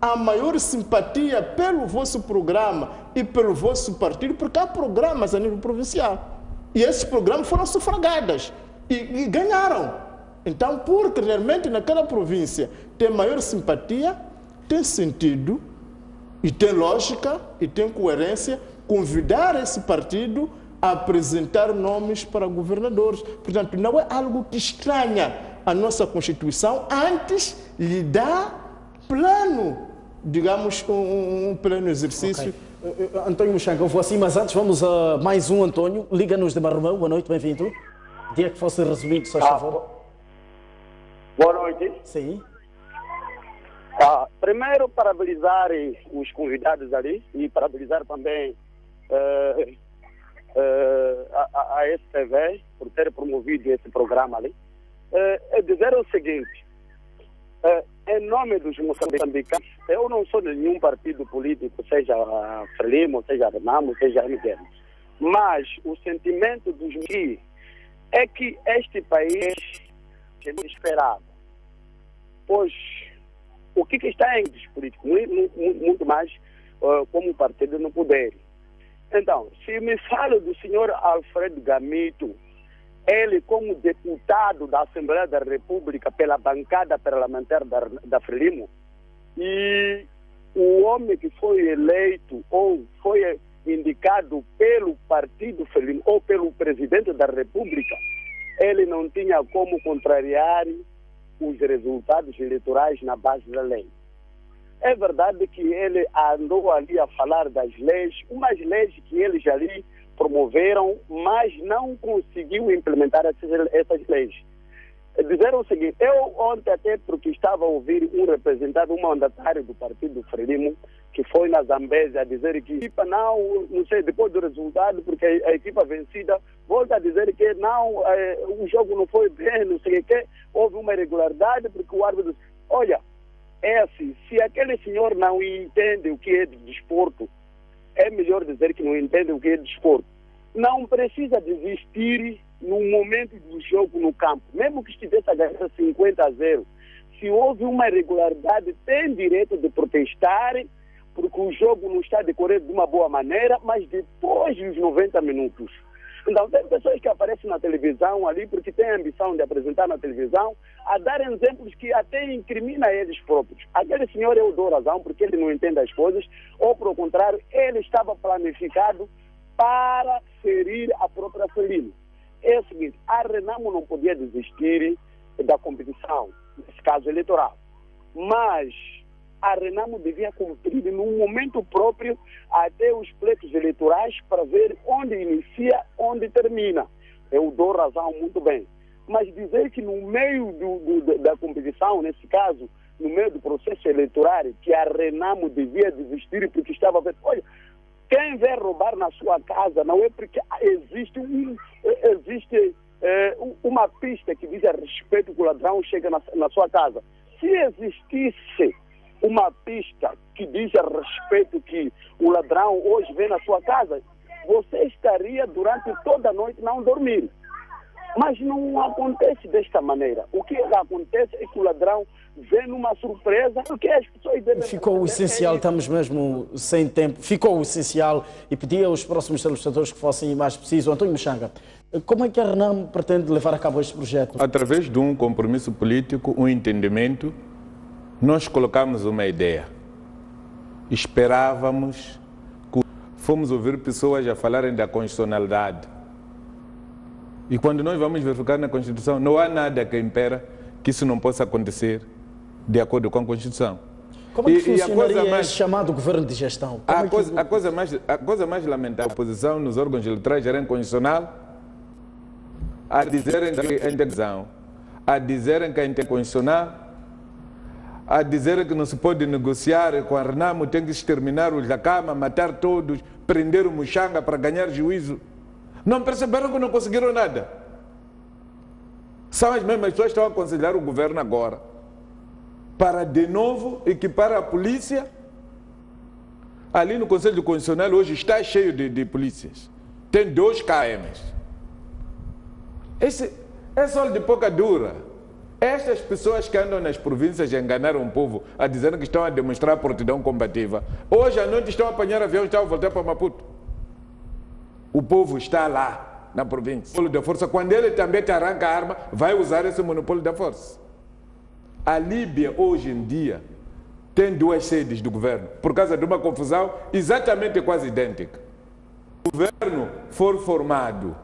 há maior simpatia pelo vosso programa e pelo vosso partido, porque há programas a nível provincial. E esses programas foram sufragados e ganharam. Então, porque realmente naquela província tem maior simpatia, tem sentido e tem lógica e tem coerência convidar esse partido a apresentar nomes para governadores. Portanto, não é algo que estranha a nossa Constituição, antes lhe dá plano, digamos, um pleno exercício. Okay. Antônio Muxanga, eu vou assim, mas antes vamos a mais um Antônio. Liga-nos de Marromão. Boa noite, bem-vindo. Dia que fosse resumido, só favor. Boa noite. Sim. Primeiro, parabenizar os convidados ali e parabenizar também a STV por ter promovido esse programa ali. É dizer o seguinte, em nome dos moçambicanos, eu não sou de nenhum partido político, seja a Frelimo, seja a Renamo, seja a MDM, mas o sentimento dos meus é que este país é inesperado, pois o que está em dos políticos, muito mais como partido no poder. Então, se me falo do senhor Alfredo Gamito, ele como deputado da Assembleia da República pela bancada parlamentar da Frelimo, e o homem que foi eleito ou foi indicado pelo partido Frelimo ou pelo presidente da República, ele não tinha como contrariar os resultados eleitorais na base da lei. É verdade que ele andou ali a falar das leis, umas leis que eles ali promoveram, mas não conseguiu implementar essas leis. Dizer o seguinte, eu ontem até porque estava a ouvir um representante, um mandatário do partido Frelimo, que foi na Zambésia a dizer que a equipa não sei, depois do resultado, porque a equipa vencida volta a dizer que não, o jogo não foi bem, não sei o que, houve uma irregularidade, porque o árbitro... Olha, é assim, se aquele senhor não entende o que é de desporto, é melhor dizer que não entende o que é de desporto. Não precisa desistir no momento do jogo no campo, mesmo que estivesse a ganhar 50-0. Se houve uma irregularidade, tem direito de protestar, porque o jogo não está decorrendo de uma boa maneira, mas depois dos 90 minutos. Então, tem pessoas que aparecem na televisão ali porque têm a ambição de apresentar na televisão, a dar exemplos que até incriminam eles próprios. Aquele senhor eu dou razão porque ele não entende as coisas, ou, por contrário, ele estava planificado para ferir a própria Frelimo. É o seguinte, a Renamo não podia desistir da competição, nesse caso eleitoral, mas a Renamo devia cumprir num momento próprio até os pleitos eleitorais para ver onde inicia, onde termina. Eu dou razão muito bem. Mas dizer que no meio da competição, nesse caso, no meio do processo eleitoral, que a Renamo devia desistir porque estava... Olha, Quem vem roubar na sua casa não é porque existe uma pista que diz a respeito que o ladrão chega na sua casa. Se existisse uma pista que diz a respeito que o ladrão hoje vem na sua casa, você estaria durante toda a noite não dormir. Mas não acontece desta maneira. O que acontece é que o ladrão vem numa surpresa, porque as pessoas devem... Ficou o essencial, estamos mesmo sem tempo. Ficou o essencial e pedi aos próximos telespectadores que fossem mais precisos. António Muxanga, como é que a RENAMO pretende levar a cabo este projeto? Através de um compromisso político, um entendimento, nós colocamos uma ideia. Esperávamos que fomos ouvir pessoas a falarem da constitucionalidade. E quando nós vamos verificar na Constituição, não há nada que impera que isso não possa acontecer de acordo com a Constituição. Como é que funcionaria esse chamado governo de gestão? A coisa mais lamentável, a oposição nos órgãos eleitorais era inconstitucional, a dizerem que é indecisão, a dizerem que é inconstitucional, a dizerem que não se pode negociar com a RENAMO, tem que exterminar os da cama, matar todos, prender o Muxanga para ganhar juízo. Não perceberam que não conseguiram nada. São as mesmas pessoas que estão a aconselhar o governo agora para de novo equipar a polícia. Ali no Conselho Constitucional hoje está cheio de polícias. Tem 2 KMs. Esse é só de pouca dura. Estas pessoas que andam nas províncias e enganaram o povo a dizer que estão a demonstrar prontidão combativa, hoje à noite estão a apanhar avião e estão a voltar para Maputo. O povo está lá, na província. O monopólio da força, quando ele também te arranca a arma, vai usar esse monopólio da força. A Líbia, hoje em dia, tem 2 sedes do governo, por causa de uma confusão exatamente quase idêntica. O governo for formado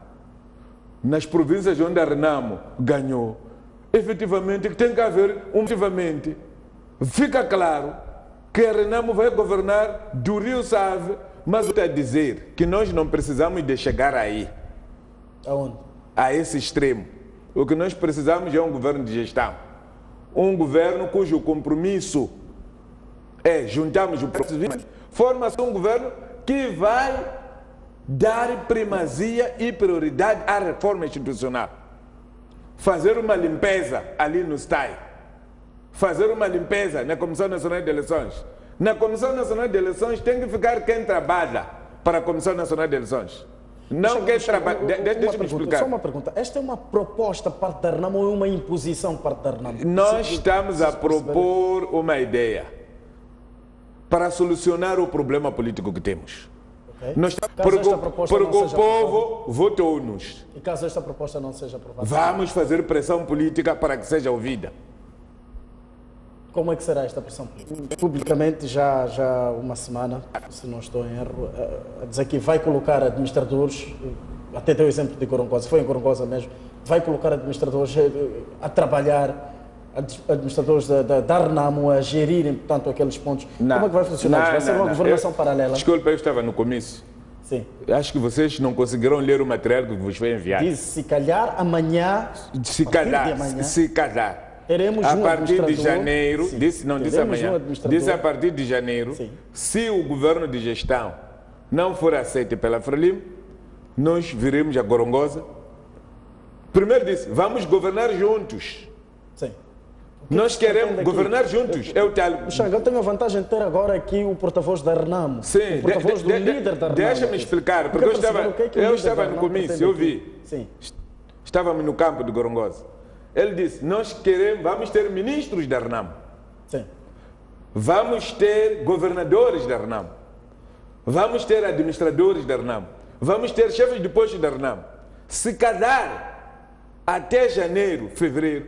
nas províncias onde a RENAMO ganhou, efetivamente tem que haver efetivamente. Fica claro que a RENAMO vai governar do Rio Save, mas eu estou a dizer que nós não precisamos de chegar aí. Aonde? A esse extremo. O que nós precisamos é um governo de gestão. Um governo cujo compromisso é juntarmos o próximo, forma-se um governo que vai dar primazia e prioridade à reforma institucional. Fazer uma limpeza ali no STAI. Fazer uma limpeza na Comissão Nacional de Eleições. Na Comissão Nacional de Eleições tem que ficar quem trabalha para a Comissão Nacional de Eleições. Não quem trabalha. Deixa-me explicar. Só uma pergunta. Esta é uma proposta parte da RENAMO ou é uma imposição parte da RENAMO? Nós estamos a propor uma ideia para solucionar o problema político que temos. Okay. Nós, porque o povo votou-nos. E caso esta proposta não seja aprovada? Vamos fazer pressão política para que seja ouvida. Como é que será esta pressão política? Publicamente, já há uma semana, se não estou em erro, a dizer que vai colocar administradores, até deu o exemplo de Gorongosa, foi em Gorongosa mesmo, vai colocar administradores a trabalhar, administradores da RENAMO a gerirem, portanto, aqueles pontos. Como é que vai funcionar? Vai ser uma governação paralela? Desculpa, eu estava no comício. Sim. Acho que vocês não conseguiram ler o material que vos foi enviado. Diz, se calhar, amanhã, se calhar. Teremos a partir de janeiro, disse amanhã, disse a partir de janeiro, sim, se o governo de gestão não for aceito pela Frelimo, nós viremos a Gorongosa. Primeiro disse, vamos governar juntos. Sim. Nós queremos governar juntos. Muxanga, eu tenho a vantagem de ter agora aqui o porta-voz da RENAMO. Sim, o porta-voz do líder da RENAMO. Deixa-me explicar, porque eu estava no comício, eu vi. Sim. Estávamos no campo de Gorongosa. Ele disse, vamos ter ministros da RENAMO. Sim. Vamos ter governadores da RENAMO. Vamos ter administradores da RENAMO. Vamos ter chefes de posto da RENAMO. Se calhar, até janeiro, fevereiro,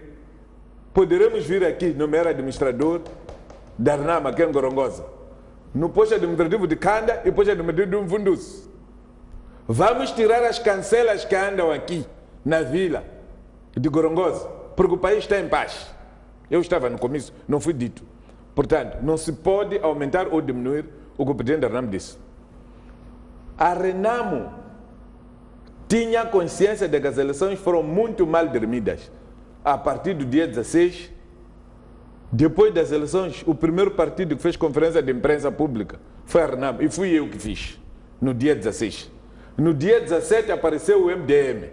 poderemos vir aqui nomear administrador da RENAMO aqui em Gorongosa. No posto administrativo de Canda e posto administrativo de Mvunduzi. Vamos tirar as cancelas que andam aqui na vila de Gorongosa, porque o país está em paz. Eu estava no comício, não fui dito. Portanto, não se pode aumentar ou diminuir o que o presidente da RENAMO disse. A RENAMO tinha consciência de que as eleições foram muito mal dormidas. A partir do dia 16, depois das eleições, o primeiro partido que fez conferência de imprensa pública foi a RENAMO, e fui eu que fiz. no dia 16. No dia 17 apareceu o MDM.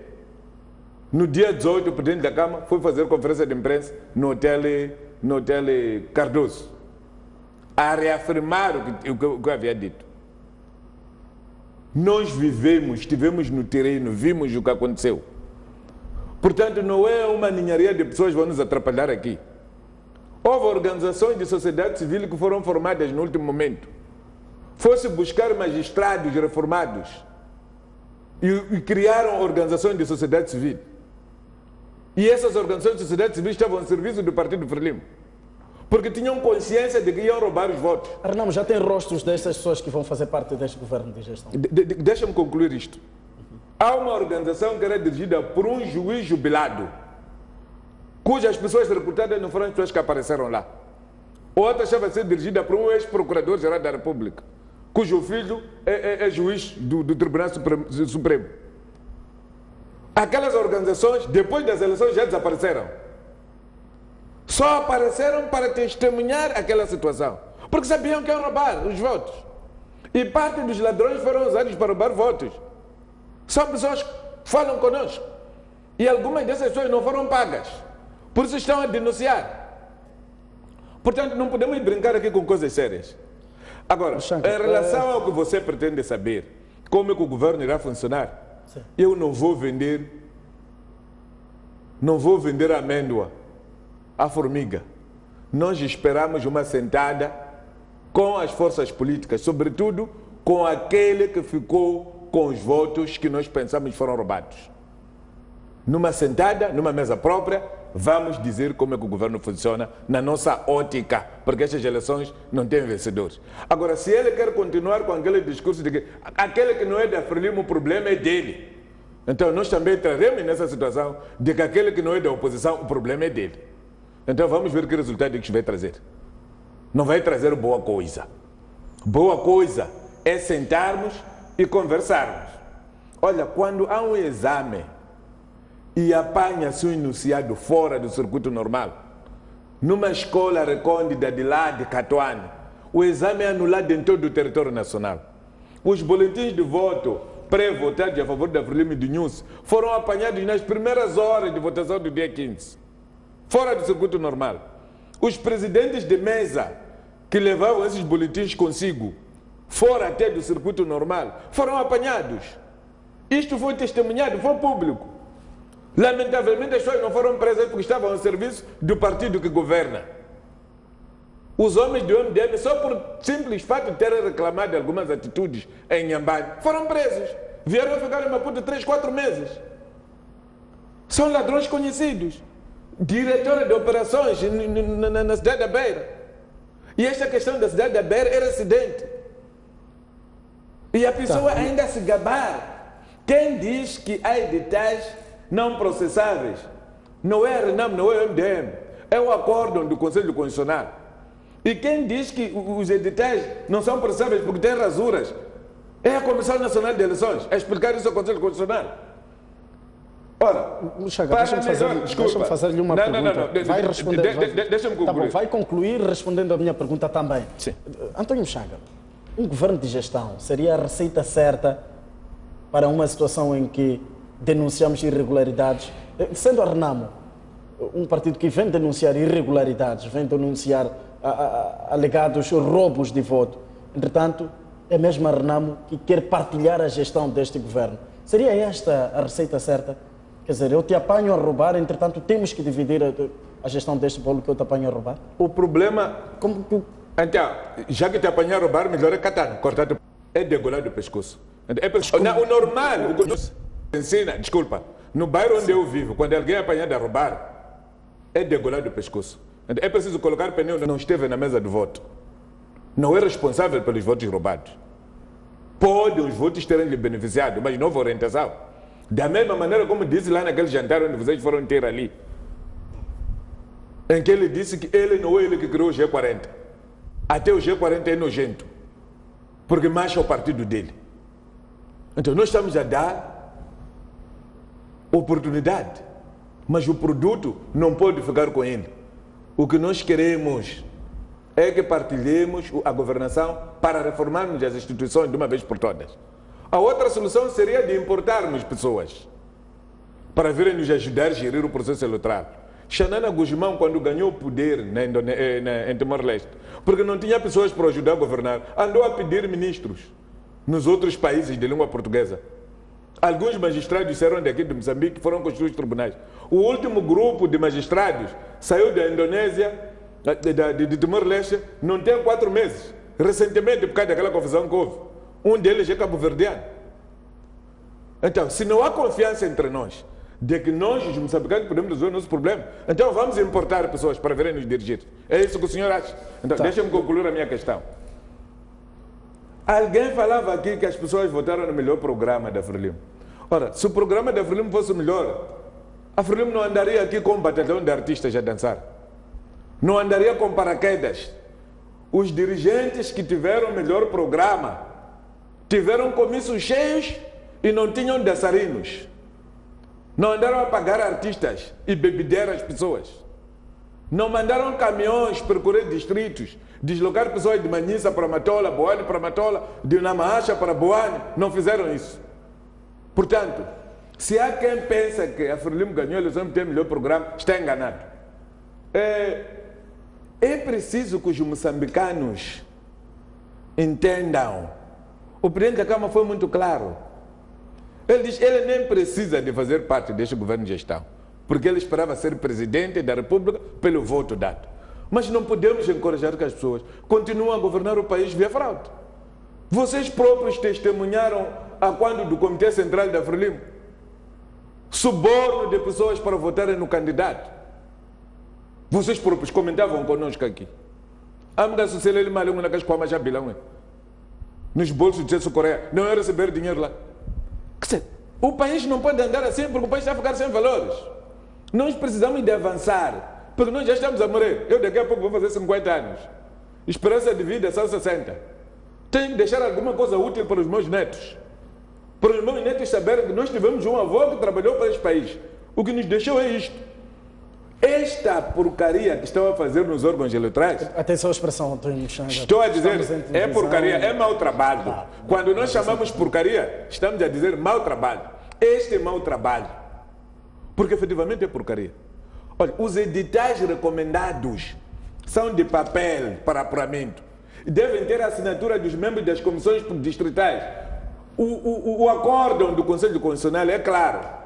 No dia 18 o presidente da Câmara foi fazer conferência de imprensa no hotel Cardoso, a reafirmar o que eu havia dito. Nós estivemos no terreno, vimos o que aconteceu. Portanto, não é uma ninharia de pessoas que vão nos atrapalhar aqui. Houve organizações de sociedade civil que foram formadas no último momento. Fosse buscar magistrados reformados e criaram organizações de sociedade civil. E essas organizações de sociedade civil estavam a serviço do Partido Frelimo, porque tinham consciência de que iam roubar os votos. Arnaldo, já tem rostos destas pessoas que vão fazer parte deste governo de gestão? Deixa-me concluir isto. Há uma organização que era dirigida por um juiz jubilado, cujas pessoas recrutadas não foram as pessoas que apareceram lá. Outra estava a ser dirigida por um ex-procurador-geral da República, cujo filho é juiz do Tribunal Supremo. Aquelas organizações, depois das eleições, já desapareceram. Só apareceram para testemunhar aquela situação, porque sabiam que iam roubar os votos. E parte dos ladrões foram usados para roubar votos. São pessoas que falam conosco. E algumas dessas pessoas não foram pagas. Por isso estão a denunciar. Portanto, não podemos brincar aqui com coisas sérias. Agora, em relação ao que você pretende saber, como é que o governo irá funcionar, sim, eu não vou vender amêndoa à formiga. Nós esperamos uma sentada com as forças políticas, sobretudo com aquele que ficou com os votos que nós pensamos foram roubados. Numa sentada, numa mesa própria, vamos dizer como é que o governo funciona na nossa ótica, porque estas eleições não têm vencedores. Agora, se ele quer continuar com aquele discurso de que aquele que não é da Frelimo, o problema é dele, então nós também entraremos nessa situação de que aquele que não é da oposição, o problema é dele. Então vamos ver que resultado que vai trazer. Não vai trazer boa coisa. Boa coisa é sentarmos e conversarmos. Olha, quando há um exame e apanha-se um enunciado fora do circuito normal, numa escola recôndita de lá de Catuane, o exame é anulado em todo o território nacional. Os boletins de voto pré-votados a favor da Frelimo e do NUS foram apanhados nas primeiras horas de votação do dia 15, fora do circuito normal. Os presidentes de mesa que levavam esses boletins consigo, fora até do circuito normal, foram apanhados. Isto foi testemunhado, foi público. Lamentavelmente as pessoas não foram presas porque estavam ao serviço do partido que governa. Os homens do MDM, só por simples fato de terem reclamado de algumas atitudes em Nhambane, foram presos. Vieram ficar em Maputo 3, 4 meses. São ladrões conhecidos. Diretora de operações na cidade da Beira. E esta questão da cidade da Beira era acidente. E a pessoa ainda se gabar. Quem diz que há editais não processáveis não é a RENAM, não é o MDM, é o acórdão do Conselho Constitucional. E quem diz que os editais não são processáveis porque têm rasuras é a Comissão Nacional de Eleições, a explicar isso ao Conselho Constitucional. Ora, deixa-me fazer-lhe uma pergunta. Vai responder. Deixa-me concluir. Tá bom, vai concluir respondendo a minha pergunta também. Sim. António Chaga, um governo de gestão seria a receita certa para uma situação em que denunciamos irregularidades? Sendo a RENAMO um partido que vem denunciar irregularidades, vem denunciar alegados roubos de voto, entretanto, é mesmo a RENAMO que quer partilhar a gestão deste governo. Seria esta a receita certa? Quer dizer, eu te apanho a roubar, entretanto, temos que dividir a gestão deste bolo que eu te apanho a roubar? O problema... Então, já que te apanhar a roubar, melhor é catar, cortar, é degolar do pescoço. O normal, o que nos ensina, desculpa, no bairro onde eu vivo, quando alguém é apanhado a roubar, é degolar do pescoço. É preciso colocar pneu, não esteve na mesa do voto. Não é responsável pelos votos roubados. Pode os votos terem lhe beneficiado, mas não houve orientação. Da mesma maneira como disse lá naquele jantar onde vocês foram ter ali, em que ele disse que ele não é ele que criou o G40. Até o G40 é nojento, porque marcha o partido dele. Então nós estamos a dar oportunidade, mas o produto não pode ficar com ele. O que nós queremos é que partilhemos a governação para reformarmos as instituições de uma vez por todas. A outra solução seria de importarmos pessoas para virem nos ajudar a gerir o processo eleitoral. Xanana Guzmão, quando ganhou o poder em Timor-Leste, porque não tinha pessoas para ajudar a governar, andou a pedir ministros nos outros países de língua portuguesa. Alguns magistrados disseram daqui de Moçambique que foram construir os tribunais. O último grupo de magistrados saiu da Indonésia, de Timor-Leste, não tem 4 meses. Recentemente, por causa daquela confusão que houve. Um deles é cabo-verdiano. Então, se não há confiança entre nós, de que nós, os moçambicanos, podemos resolver o nosso problema, então vamos importar pessoas para virem nos dirigir. É isso que o senhor acha? Então, deixa-me concluir a minha questão. Alguém falava aqui que as pessoas votaram no melhor programa da Frelimo. Ora, se o programa da Frelimo fosse melhor, a Frelimo não andaria aqui com um batalhão de artistas a dançar. Não andaria com paraquedas. Os dirigentes que tiveram o melhor programa tiveram comícios cheios e não tinham dançarinos. Não andaram a pagar artistas e bebedear as pessoas. Não mandaram caminhões percorrer distritos, deslocar pessoas de Manhissa para Matola, Boane para Matola, de Namahacha para Boane. Não fizeram isso. Portanto, se há quem pensa que a Frelimo ganhou a eleição e tem o melhor programa, está enganado. É preciso que os moçambicanos entendam. O presidente da Câmara foi muito claro. Ele diz que ele nem precisa de fazer parte deste governo de gestão, porque ele esperava ser presidente da República pelo voto dado. Mas não podemos encorajar que as pessoas continuem a governar o país via fraude. Vocês próprios testemunharam a quando do Comitê Central da Frelimo suborno de pessoas para votarem no candidato. Vocês próprios comentavam conosco aqui. Nos bolsos de Celso Correia, não é receber dinheiro lá. O país não pode andar assim porque o país está a ficar sem valores. Nós precisamos de avançar, porque nós já estamos a morrer. Eu daqui a pouco vou fazer 50 anos. Esperança de vida são 60. Tenho que deixar alguma coisa útil para os meus netos. Para os meus netos saberem que nós tivemos um avô que trabalhou para este país. O que nos deixou é isto. Esta porcaria que estão a fazer nos órgãos eleitorais... Atenção à expressão, António Xanga. Estou a dizer, é porcaria, é mau trabalho. Quando nós chamamos porcaria, estamos a dizer mau trabalho. Este é mau trabalho. Porque efetivamente é porcaria. Olha, os editais recomendados são de papel para apuramento. Devem ter a assinatura dos membros das comissões distritais. O acórdão do Conselho Constitucional é claro.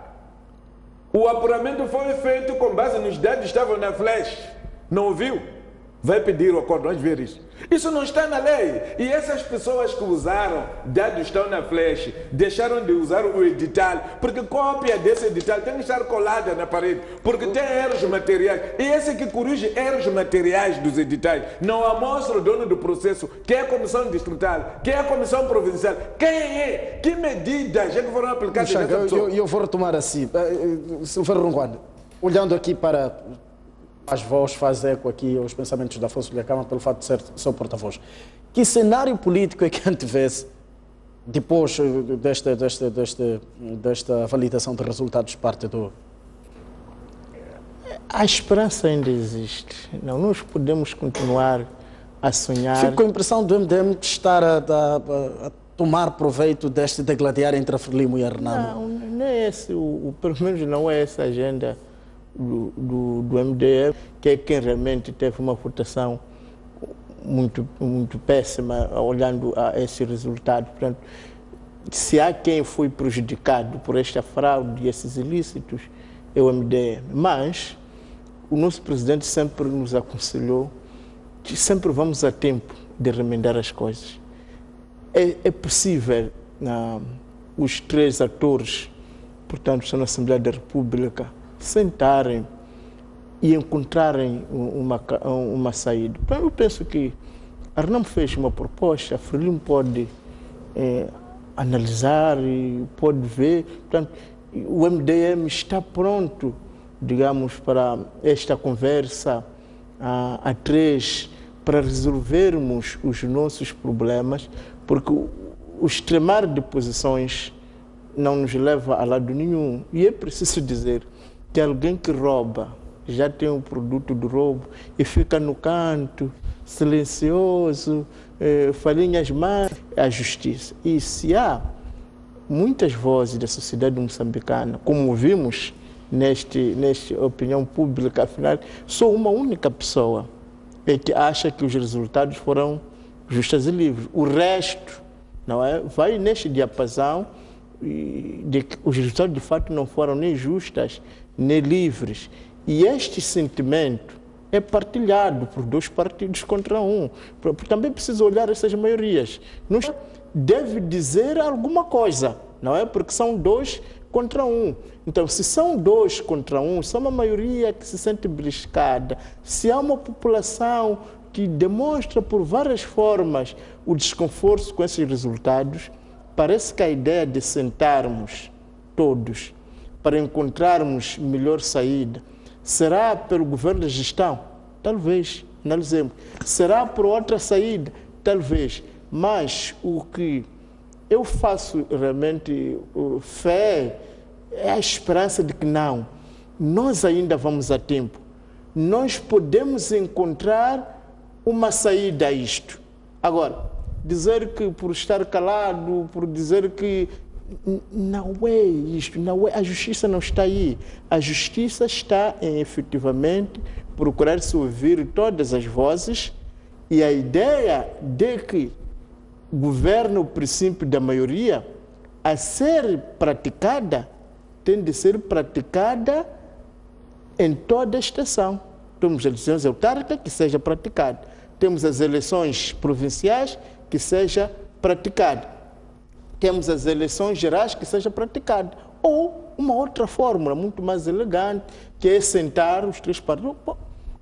O apuramento foi feito com base nos dados que estavam na flash. Não ouviu? Vai pedir o acordo, vamos ver isso. Isso não está na lei. E essas pessoas que usaram dados que estão na flash, deixaram de usar o edital, porque cópia desse edital tem que estar colada na parede, porque tem erros materiais. E esse que corrige erros materiais dos editais não amostra o dono do processo, que é a comissão distrital, que é a comissão provincial. Quem é? Que medidas é que foram aplicadas nessa pessoa? Eu vou retomar assim. Silveira Ronquane, olhando aqui para... As vozes fazem eco aqui aos pensamentos da Afonso Dhlakama pelo fato de ser seu porta-voz. Que cenário político é que antevê-se depois desta validação de resultados de parte do... A esperança ainda existe. Não, nós podemos continuar a sonhar... Fico com a impressão do MDM de estar a tomar proveito deste degladiar entre a Frelimo e a Renamo. Não é esse, pelo menos não é essa a agenda do MDM, que é quem realmente teve uma votação muito péssima olhando a esse resultado. Portanto, se há quem foi prejudicado por esta fraude e esses ilícitos, é o MDM. Mas o nosso presidente sempre nos aconselhou que sempre vamos a tempo de remendar as coisas. É possível os 3 atores, portanto, estão na Assembleia da República, sentarem e encontrarem uma saída. Então, eu penso que a Renamo fez uma proposta, a Frelimo pode analisar e pode ver. Portanto, o MDM está pronto, digamos, para esta conversa a 3, para resolvermos os nossos problemas, porque o extremar de posições não nos leva a lado nenhum. E é preciso dizer que alguém que rouba já tem o produto do roubo e fica no canto, silencioso, falinha as mãos, é a justiça. E se há muitas vozes da sociedade moçambicana, como vimos nesta opinião pública, afinal, só uma única pessoa é que acha que os resultados foram justos e livres. O resto, não é, vai neste diapasão de que os resultados de fato não foram nem justas nem livres. E este sentimento é partilhado por dois partidos contra um. Também precisa olhar essas maiorias. Não deve dizer alguma coisa, não é? Porque são dois contra um. Então, se são dois contra um, se há uma maioria que se sente beliscada, se há uma população que demonstra por várias formas o desconforto com esses resultados, parece que a ideia de sentarmos todos para encontrarmos melhor saída será pelo governo de gestão? Talvez, analisemos. Será por outra saída? Talvez. Mas o que eu faço realmente fé é a esperança de que não. Nós ainda vamos a tempo. Nós podemos encontrar uma saída a isto. Agora, dizer que por estar calado, por dizer que não é isto, não é, a justiça não está aí. A justiça está em efetivamente procurar-se ouvir todas as vozes, e a ideia de que governa o princípio da maioria a ser praticada tem de ser praticada em toda a estação. Temos as eleições autárquicas, que seja praticada. Temos as eleições provinciais, que seja praticada. Temos as eleições gerais, que seja praticada. Ou uma outra fórmula muito mais elegante, que é sentar os três partidos.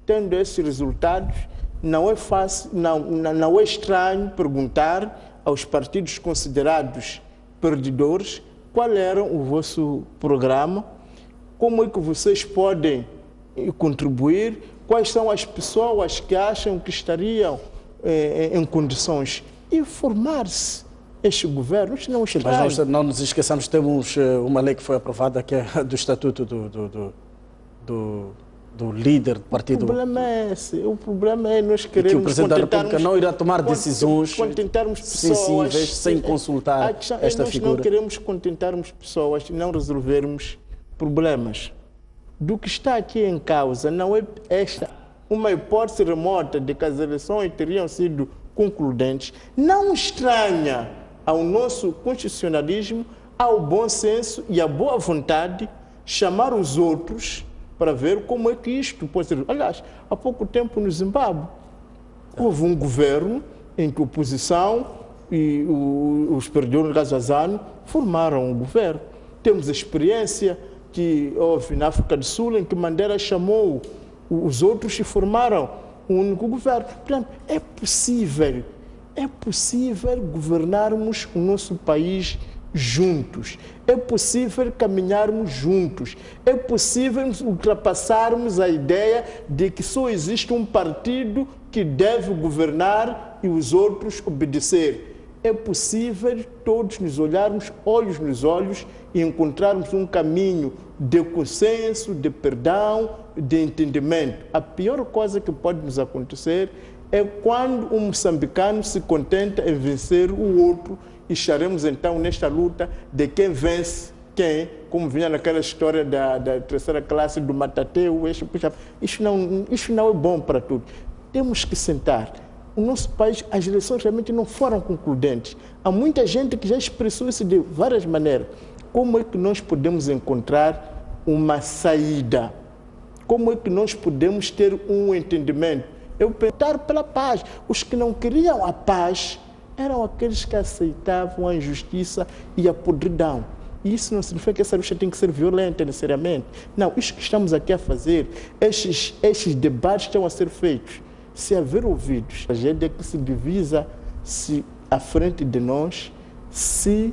Tendo esses resultados, não é fácil, não é estranho perguntar aos partidos considerados perdedores qual era o vosso programa, como é que vocês podem contribuir, quais são as pessoas que acham que estariam em condições e formar-se este governo. Isto não é estranho. Mas não nos esqueçamos, temos uma lei que foi aprovada, que é do Estatuto do líder do partido. O problema é esse. O problema é nós queremos que o Presidente da República não irá tomar decisões sensíveis sem consultar esta figura. Nós não queremos contentarmos pessoas e não resolvermos problemas. Do que está aqui em causa não é esta uma hipótese remota de que as eleições teriam sido concludentes. Não estranha ao nosso constitucionalismo, ao bom senso e à boa vontade chamar os outros para ver como é que isto pode ser. Aliás, há pouco tempo no Zimbábue houve um governo em que a oposição e os perdedores, no caso Azano, formaram um governo. Temos a experiência que houve na África do Sul, em que Mandela chamou os outros e formaram um único governo. Portanto, é possível governarmos o nosso país juntos, é possível caminharmos juntos, é possível ultrapassarmos a ideia de que só existe um partido que deve governar e os outros obedecer. É possível todos nos olharmos olhos nos olhos e encontrarmos um caminho de consenso, de perdão, de entendimento. A pior coisa que pode nos acontecer é quando um moçambicano se contenta em vencer o outro, e estaremos então nesta luta de quem vence quem, como vinha naquela história da terceira classe do Matateu. Isso não é bom para tudo. Temos que sentar. O nosso país, as eleições realmente não foram concludentes. Há muita gente que já expressou isso de várias maneiras. Como é que nós podemos encontrar uma saída? Como é que nós podemos ter um entendimento? Eu pensar pela paz. Os que não queriam a paz eram aqueles que aceitavam a injustiça e a podridão. E isso não significa que essa luta tem que ser violenta necessariamente. Não, isso que estamos aqui a fazer, estes debates estão a ser feitos. Se haver ouvidos, a tragédia que se divisa à frente de nós, se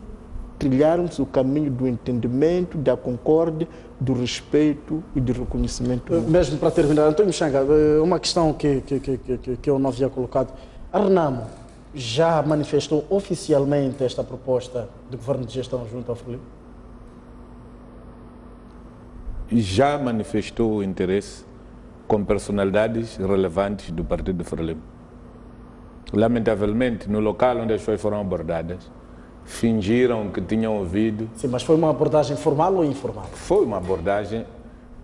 trilharmos o caminho do entendimento, da concórdia, do respeito e do reconhecimento. Mesmo para terminar, Antônio Xanga, uma questão que eu não havia colocado. A Renamo já manifestou oficialmente esta proposta de governo de gestão junto ao Frelimo? Já manifestou o interesse com personalidades relevantes do Partido Frelimo. Lamentavelmente, no local onde as pessoas foram abordadas, fingiram que tinham ouvido. Sim, mas foi uma abordagem formal ou informal? Foi uma abordagem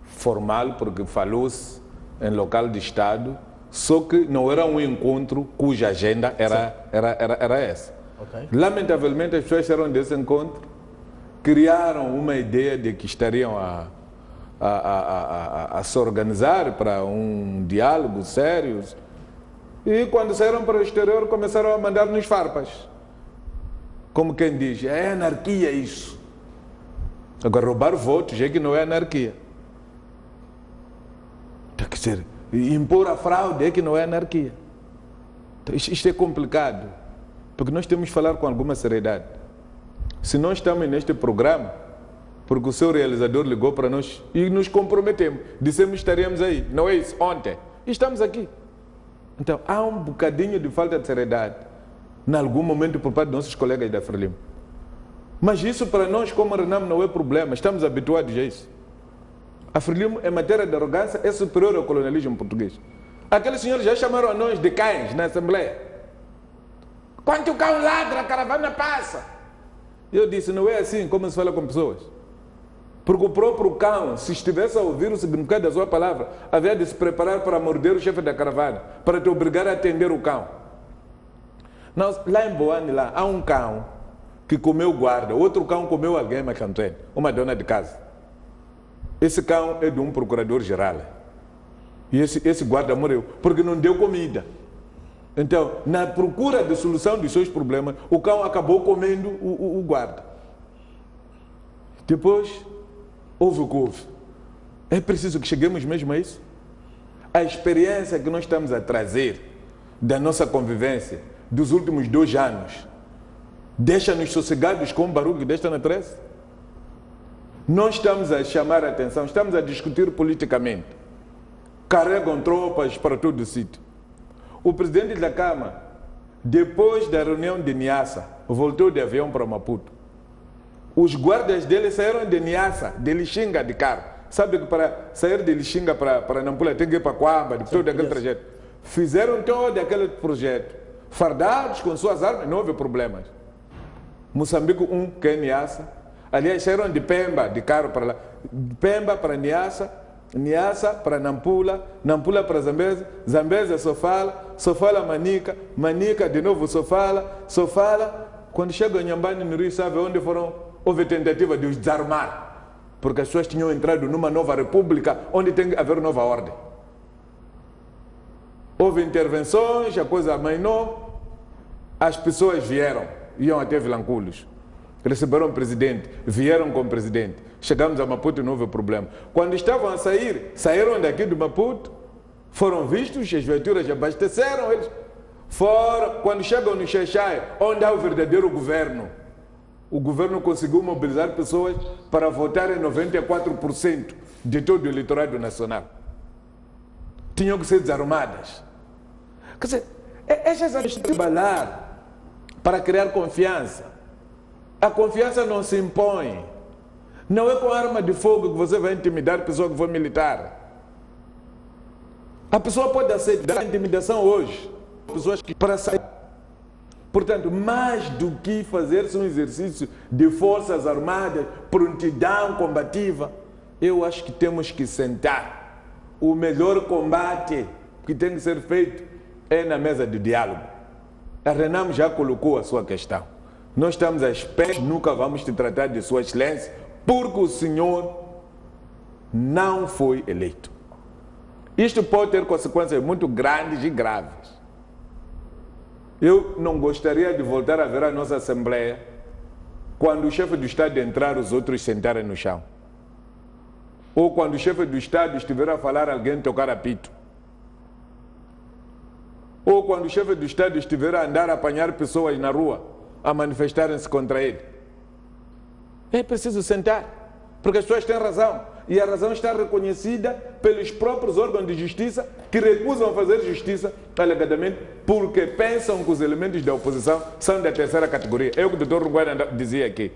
formal, porque falou-se em local de Estado, só que não era um encontro cuja agenda era essa. Okay. Lamentavelmente, as pessoas saíram desse encontro, criaram uma ideia de que estariam a se organizar para um diálogo sério, e quando saíram para o exterior começaram a mandar-nos farpas. Como quem diz, é anarquia isso. Agora, roubar votos é que não é anarquia. Quer dizer, impor a fraude é que não é anarquia. Então, isto é complicado, porque nós temos que falar com alguma seriedade. Se nós estamos neste programa, porque o seu realizador ligou para nós e nos comprometemos, dissemos que estaríamos aí, não é isso? Ontem. E estamos aqui. Então, há um bocadinho de falta de seriedade, em algum momento, por parte de nossos colegas da Frelimo. Mas isso para nós, como Renamo, não é problema, estamos habituados a isso. A Frelimo, em matéria de arrogância, é superior ao colonialismo português. Aqueles senhores já chamaram a nós de cães na Assembleia. Quando o cão ladra, a caravana passa. Eu disse, não é assim como se fala com pessoas. Porque o próprio cão, se estivesse a ouvir o significado da sua palavra, havia de se preparar para morder o chefe da caravana, para te obrigar a atender o cão. Nós, lá em Boane, lá, há um cão que comeu guarda, outro cão comeu alguém, mas uma dona de casa. Esse cão é de um procurador-geral. E esse guarda morreu, porque não deu comida. Então, na procura de solução dos seus problemas, o cão acabou comendo o guarda. Depois, houve o que houve. É preciso que cheguemos mesmo a isso? A experiência que nós estamos a trazer da nossa convivência dos últimos 2 anos deixa-nos sossegados com o barulho desta natureza? Nós estamos a chamar a atenção, estamos a discutir politicamente. Carregam tropas para todo o sítio. O presidente da Câmara, depois da reunião de Niassa, voltou de avião para Maputo. Os guardas dele saíram de Niassa, de Lixinga, de carro. Sabe que para sair de Lixinga para Nampula tem que ir para Coamba, de todo aquele trajeto. Fizeram todo aquele projeto. Fardados com suas armas, não houve problemas. Moçambique 1, que é Niassa. Aliás, saíram de Pemba, de carro para lá. De Pemba para Niassa, Niassa para Nampula, Nampula para Zambésia, Zambésia Sofala, Sofala Manica, Manica de novo Sofala, Sofala. Quando chegam em Nhambane, no Rio, sabe onde houve tentativa de os desarmar, porque as pessoas tinham entrado numa nova república, onde tem que haver nova ordem. Houve intervenções, a coisa amainou, as pessoas vieram, iam até Vilanculos. Receberam o presidente, vieram com o presidente. Chegamos a Maputo e não houve problema. Quando estavam a sair, saíram daqui do Maputo, foram vistos, as viaturas abasteceram eles. Foram, quando chegam no Xaixai, onde há o verdadeiro governo, o governo conseguiu mobilizar pessoas para votar em 94% de todo o eleitorado nacional. Tinham que ser desarmadas. Quer dizer, essas áreas de trabalhar para criar confiança. A confiança não se impõe. Não é com arma de fogo que você vai intimidar a pessoa que for militar. A pessoa pode aceitar a intimidação hoje. Pessoas que para sair. Portanto, mais do que fazer-se um exercício de forças armadas, prontidão combativa, eu acho que temos que sentar. O melhor combate que tem que ser feito é na mesa de diálogo. A Renamo já colocou a sua questão. Nós estamos à espera, nunca vamos te tratar de Sua Excelência, porque o senhor não foi eleito. Isto pode ter consequências muito grandes e graves. Eu não gostaria de voltar a ver a nossa Assembleia quando o chefe do Estado entrar, os outros sentarem no chão. Ou quando o chefe do Estado estiver a falar, alguém tocar apito. Ou quando o chefe do Estado estiver a andar a apanhar pessoas na rua, a manifestarem-se contra ele. É preciso sentar, porque as pessoas têm razão. E a razão está reconhecida pelos próprios órgãos de justiça que recusam fazer justiça, alegadamente, porque pensam que os elementos da oposição são da terceira categoria. É o que o doutor Ruguana dizia aqui.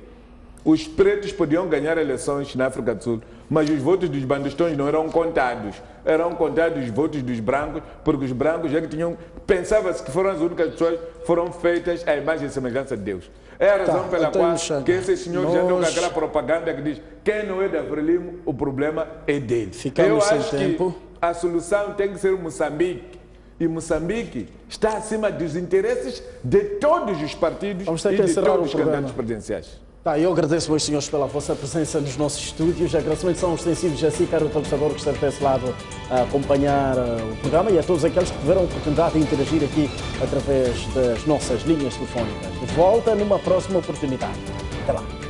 Os pretos podiam ganhar eleições na África do Sul, mas os votos dos bandistões não eram contados. Eram contados os votos dos brancos, porque os brancos já que tinham... Pensava-se que foram as únicas pessoas que foram feitas à imagem e semelhança de Deus. É a razão pela qual que esses senhores já andam com aquela propaganda que diz quem não é da Frelimo, o problema é dele. Eu acho que a solução tem que ser o Moçambique. E Moçambique está acima dos interesses de todos os partidos e de todos os candidatos presidenciais. Eu agradeço aos senhores pela vossa presença nos nossos estúdios. Agradecimentos são extensivos a si, caro telespectador, que está desse lado a acompanhar o programa, e a todos aqueles que tiveram a oportunidade de interagir aqui através das nossas linhas telefónicas. De volta numa próxima oportunidade. Até lá.